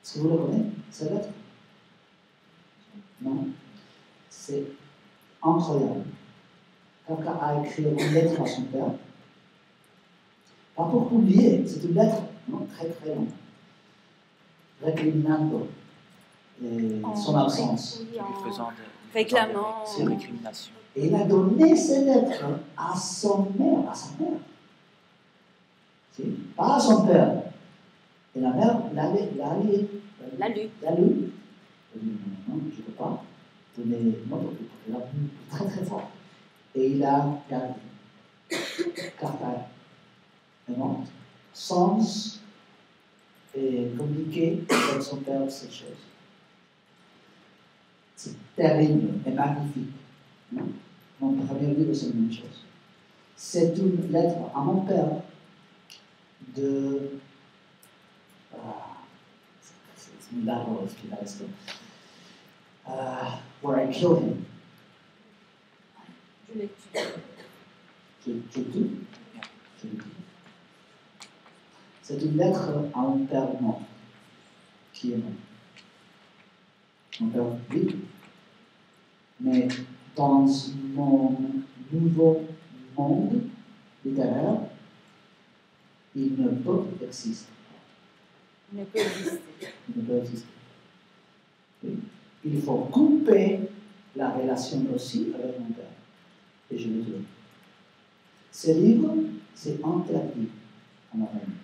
Est-ce que vous le connaissez, cette lettre? Non? C'est incroyable. Kafka a écrit une lettre à son père. Pas pour oublier, c'est une lettre non, très très longue. Récriminando son absence. Réclamant. C'est récrimination. Et il a donné ces lettres à son mère, à sa mère. Pas à son père. Et la mère l'a lu. Non, je ne peux pas donner non, il a lu très très fort. Et il a gardé. Kafka est mort sans communiquer avec son père cette chose. C'est terrible et magnifique. Non? Mon premier livre, c'est la même chose. C'est une lettre à mon père de. C'est une largo explicar esto. Where I killed him. Je l'ai tué. Je l'ai tué. C'est une lettre à mon père mort, qui est mort. Mon père vit, mais dans mon nouveau monde littéraire, il ne peut exister. Il ne peut exister. Il ne peut exister. Oui. Il faut couper la relation aussi avec mon père. Et je le dis. Ce livre, c'est interdit en Allemagne.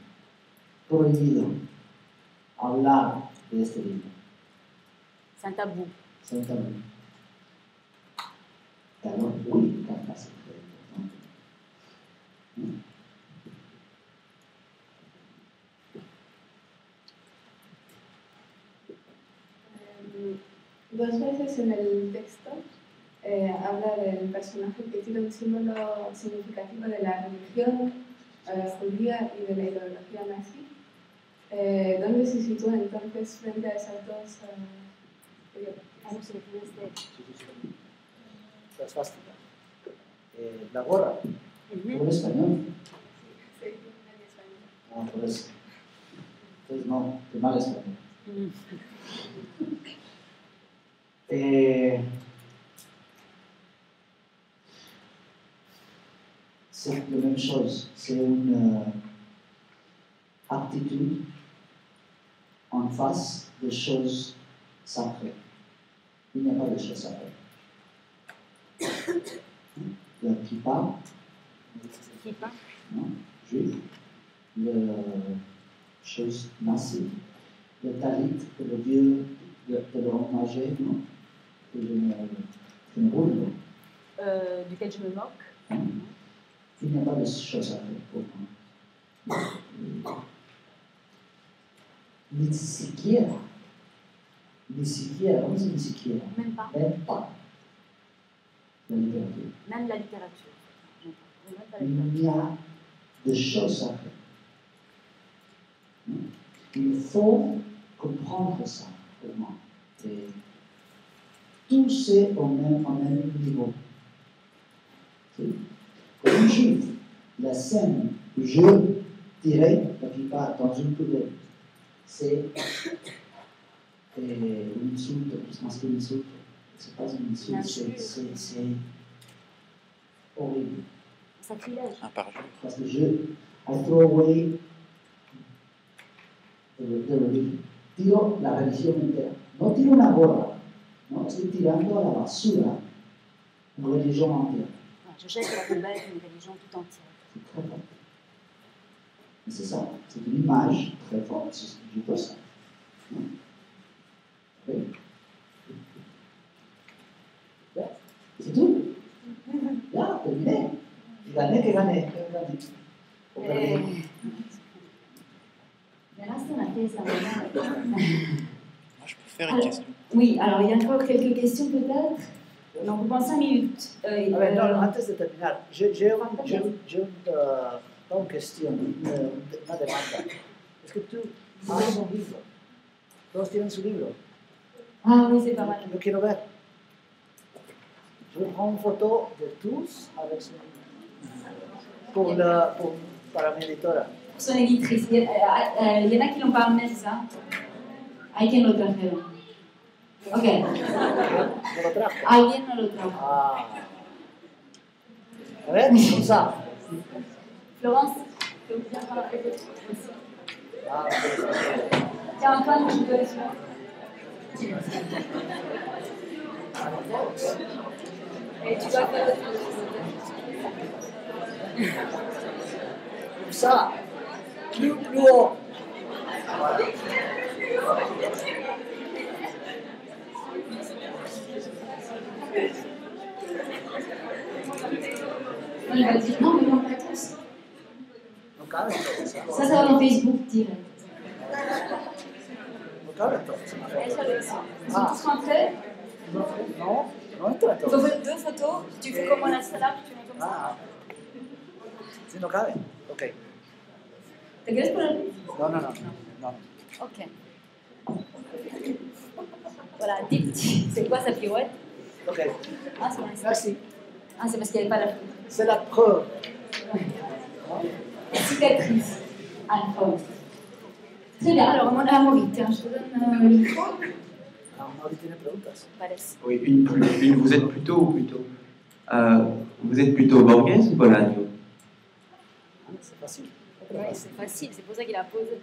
Prohibido hablar de este libro. C'est un tabou. C'est un tabou. Et alors, oui, Kafka, c'est très important. Dos veces en el texto habla del personaje que tiene un símbolo significativo de la religión judía y de la ideología nazi. ¿Dónde se sitúa entonces frente a esas dos La gorra, por español. Sí, en español. Ah, por eso. Entonces no, de mal español. C'est la même chose, c'est une attitude en face des choses sacrées. Il n'y a pas de choses sacrées. Le kippa, non, juif, le chose nazie, le talit, le dieu de l'homme âgé, non, que je me roule. Duquel je me moque. il n'y a pas de choses à faire pour moi. Ni siquiera, comment c'est ni siquiera? Même pas. Même pas. La littérature. Même la littérature. Il y a des choses à faire. Il faut comprendre ça pour moi. Et tout c'est au même niveau. Pour une juif, la scène que je dirais la plupart dans une poubelle, c'est une insulte, plus qu'une insulte. C'est pas une insulte, c'est horrible. Sacrilège. Un par jour. Parce que I throw away tiro la religión entera. No tiro una gorra, no, estoy tirando a la basura une religion entière. Je jette à la poubelle une religion tout entière. C'est très fort. Mais c'est ça, c'est une image très forte, c'est plutôt ça. Oui. C'est tout. Là, terminé. Gagné que gagné. Là, c'est la thèse d'abord. Moi, je peux faire une question. Oui, alors il y a encore quelques questions peut-être. Donc, pendant 5 minutes. Non, antes de terminar, j'ai une question, una demanda. Es que tú haces un libro. Todos tienen su libro. Ah oui, c'est pas mal. Yo quiero ver. Je prends une photo de tous avec son... para mi editora. Son éditrice. Il y en a qui l'ont pas amené, c'est ça? Alguien lo trajeron. Ok. ¿No lo trajo? Alguien no lo trajo. Ah. A ver, comme ça. Florence, tu veux bien parler avec aussi? Ah, Tiens, Antoine, je te laisse voir. Et tu vas faire comme ça. Plus haut. Voilà. Il va dire non, mais non, pas tous. Ça va dans Facebook direct. Ils sont tous rentrés. Non, Tu fais 2 photos, tu fais comme la salle, tu mets comme ça. Si no cabe, ok. ¿Te quieres poner? No. Ok. Voilà, c'est quoi sa pirouette? Ok. Ah, c'est bon. Merci. Ah, c'est parce qu'il n'y avait pas la C'est la preuve. Cicatrice. Alpha. Très bien, alors mon Amaury, tiens, je te donne le micro. Amaury tiene preguntas. Oui, une. Vous êtes plutôt Borges ou Bolaño? C'est facile. Oui, c'est facile, c'est pour ça qu'il a posé.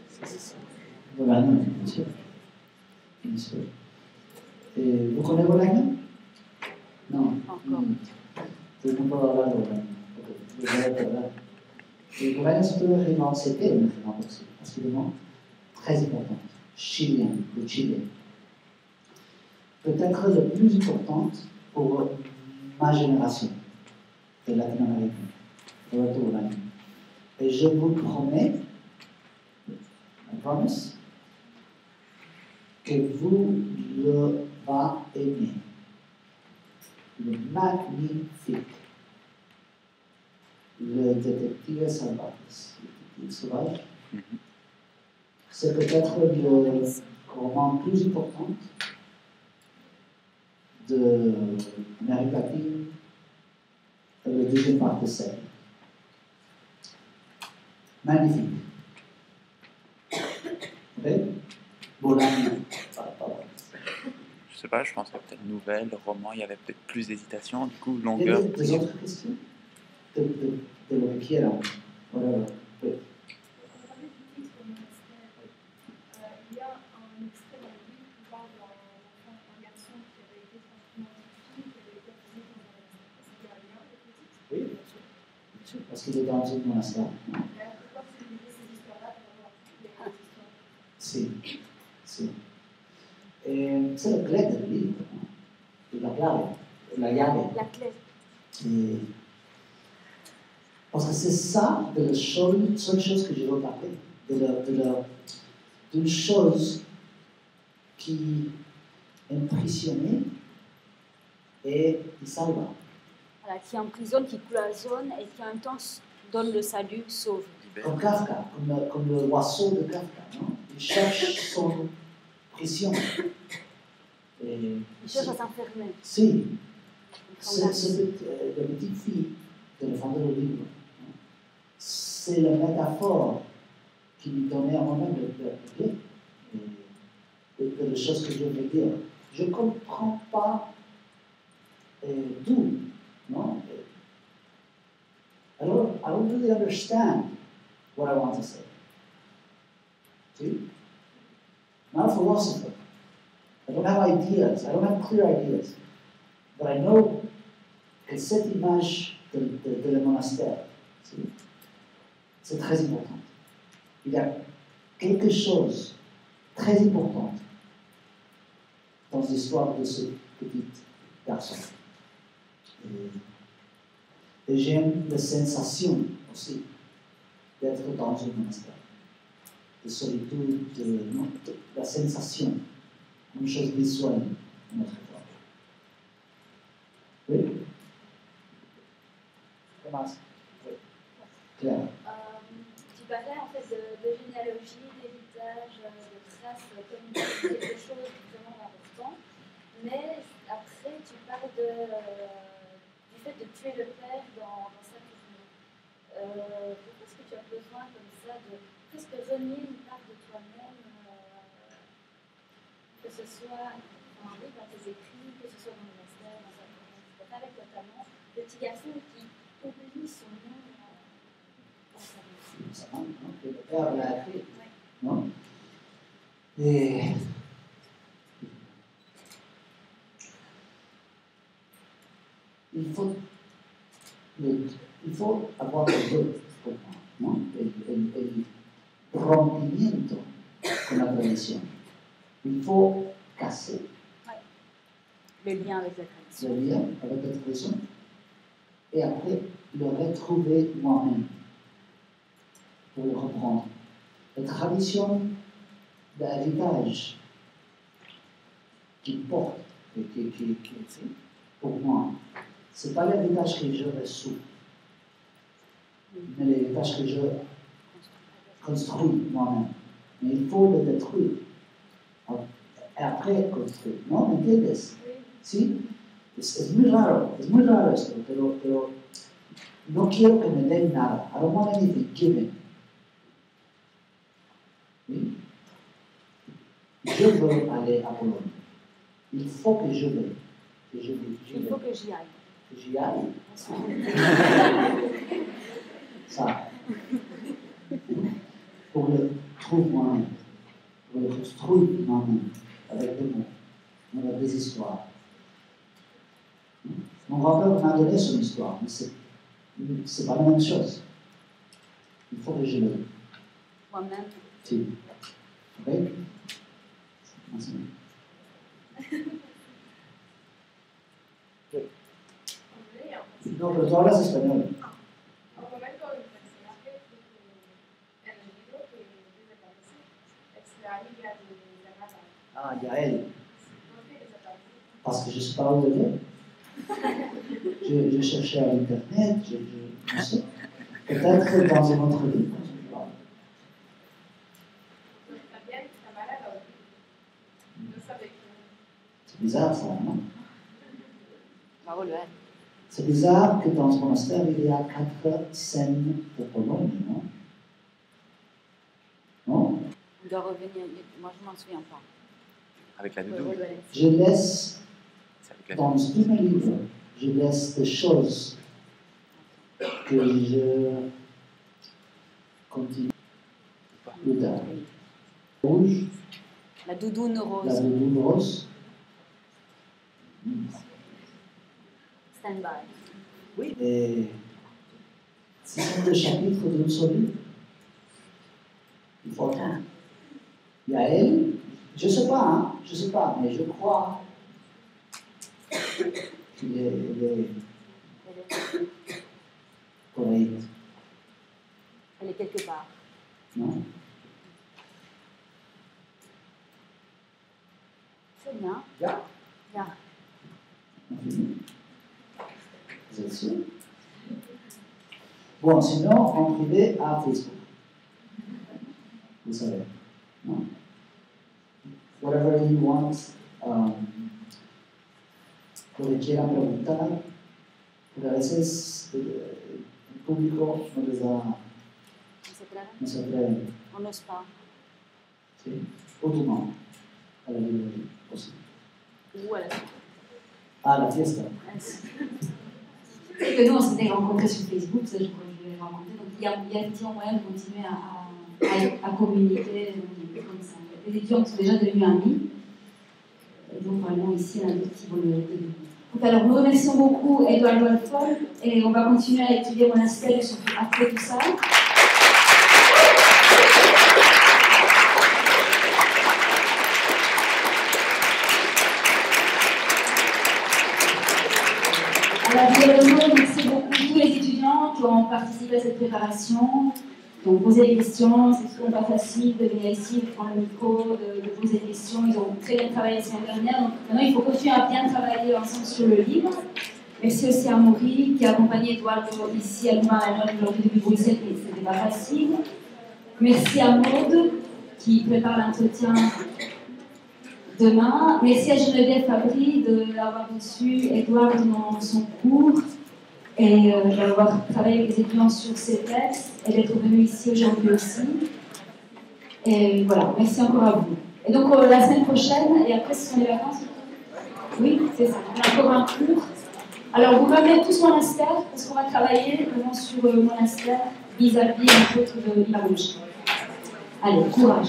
Bolaño, bien sûr. Bien sûr. Vous connaissez Bolaño? Non. Encore. Tout le monde peut avoir Bolaño. Et Bolaño, c'était un écrivain aussi, absolument très important, chilien, le Chili. Peut-être le plus important pour ma génération de latino-américains, Roberto Bolaño. Et je vous promets, que vous le aimer. Le magnifique. Le détective sauvage. C'est peut-être le roman plus important de l'Amérique latine, le deuxième part de série. Magnifique. Ok? Bolaño. Je sais pas, je pensais peut-être nouvelle, roman, il y avait peut-être plus d'hésitation, du coup, longueur. Des autres questions? De lo que quieran. Voilà. Oui. Il y a un extrait dans le livre qui parle d'un garçon qui avait été tranquillement fille, qui avait été enfermé dans un monastère. Est-ce qu'il y a un lien avec le titre? Oui, bien sûr. Bien sûr. Parce qu'il est dans un monastère. Pourquoi vous utilisez ces histoires-là pour avoir des histoires? Si. C'est la clé del libro, la clave, la llave. La clé. Parce que c'est ça de la seule chose que je veux parler, d'une chose qui impressionnait et qui salva. Voilà, qui emprisonne, qui cloisonne et qui en même temps donne le salut, sauve. Comme Kafka, comme le oiseau de Kafka, non? Il cherche son prison. Il cherche à s'enfermer. Si. C'est la petite fille de la fin de le livre. C'est la métaphore qui lui donnait à moi-même le clé de les choses que je veux dire. Je ne comprends pas d'où, non? I don't really understand what I want to say. See? I'm not a philosopher. I don't have ideas. I don't have clear ideas. But I know que cette image de le monastère, c'est très important. Il y a quelque chose de très important dans l'histoire de ce petit garçon. Et j'aime la sensation aussi d'être dans un monastère, de solitude, de la sensation, une chose visuelle de notre époque. Oui? Commence. Oui. Claire. Tu parlais en fait de généalogie, d'héritage, de traces comme quelque chose de vraiment important, mais après tu parles du fait de tuer le père dans sa tournée. Pourquoi est-ce que tu as besoin comme ça de presque renier une part de toi-même, que ce soit dans tes écrits, que ce soit dans le monastère, dans sa tournée, etc., avec notamment le petit garçon qui oublie son nom dans sa vie. Le père l'a écrit, non? Et il faut avoir le deux pour moi, non? El rompimiento con la tradition. Il faut casser le lien avec la tradition. Le lien avec la tradition et après le retrouver moi-même pour le reprendre. La tradition d'héritage qui porte, pour moi, ce n'est pas l'héritage que je reçois, mais l'héritage que je construis moi-même. Mais il faut le détruire. Et après construire. ¿No? ¿Me entiendes? ¿Sí? Es muy raro esto, pero no quiero que me den nada. I don't want anything given. ¿Sí? Je veux aller à Pologne. Il faut que je vais. Il faut que j'y aille. Que j'y aille. Ça. Pour le trouver moi-même. Pour le construire moi-même. Avec des mots. Avec des histoires. Mon grand-père m'a donné son histoire, mais c'est pas la même chose. Il faut que je le. Moi-même. Si. Ok? Merci. No, pero tú hablas español. Ah, Yael. Parce que je ne sais pas où elle est. Je cherchais à l'internet, je ne sais. Peut-être dans un autre livre. C'est bizarre ça, non? C'est bizarre que dans ce monastère, il y a 4 scènes de Pologne, non? Non? On doit revenir, moi je ne m'en souviens pas. Avec la doudou. Je laisse, dans tous mes livres, je laisse des choses que je continue plus tard. Rouge. La doudoune rose. La doudoune rose. Stand-by. Oui. Et ce sont des chapitres d'une seule livre. Il faut attendre. Il y a elle, je ne sais pas, mais je crois qu'il est correct Elle est quelque part. Non. Très bien. Bien. Bien. Vous êtes sûr? Bon, sinon, en privé à Facebook. Vous savez. Non? Whatever you want. Lo que quieran preguntar, porque a veces el público no les da, no se atreven. On n'ose pas. ¿Sí? Autrement, a la librería, aussi. Ou à la fin. À la fiesta. C'est que nous, on s'était rencontrés sur Facebook, ça je crois que je vais les rencontrer. Donc il y a effectivement moyen de continuer à communiquer comme ça. Les étudiants sont déjà devenus amis. Et donc vraiment ici, un petit volume. Donc alors, nous remercions beaucoup Eduardo Alfol et on va continuer à étudier Monastère surtout après tout ça. Alors, merci beaucoup tous les étudiants qui ont participé à cette préparation, qui ont posé des questions. C'est souvent pas facile de venir ici, de prendre le micro, de poser des questions. Ils ont très bien travaillé la semaine dernière. Donc maintenant, il faut continuer à bien travailler ensemble sur le livre. Merci aussi à Maury qui a accompagné Eduardo ici à Louvain aujourd'hui depuis Bruxelles, mais ce n'était pas facile. Merci à Maud qui prépare l'entretien demain. Merci à Geneviève Fabry d'avoir reçu Edouard dans son cours et d'avoir travaillé avec les étudiants sur ces textes et d'être venu ici aujourd'hui aussi. Et voilà, merci encore à vous. Et donc la semaine prochaine, et après ce sont les vacances? Oui, c'est ça. On a encore un cours. Alors vous ramenez tous Monastère parce qu'on va travailler vraiment sur Monastère vis-à-vis entre autres de l'Iran. Allez, courage.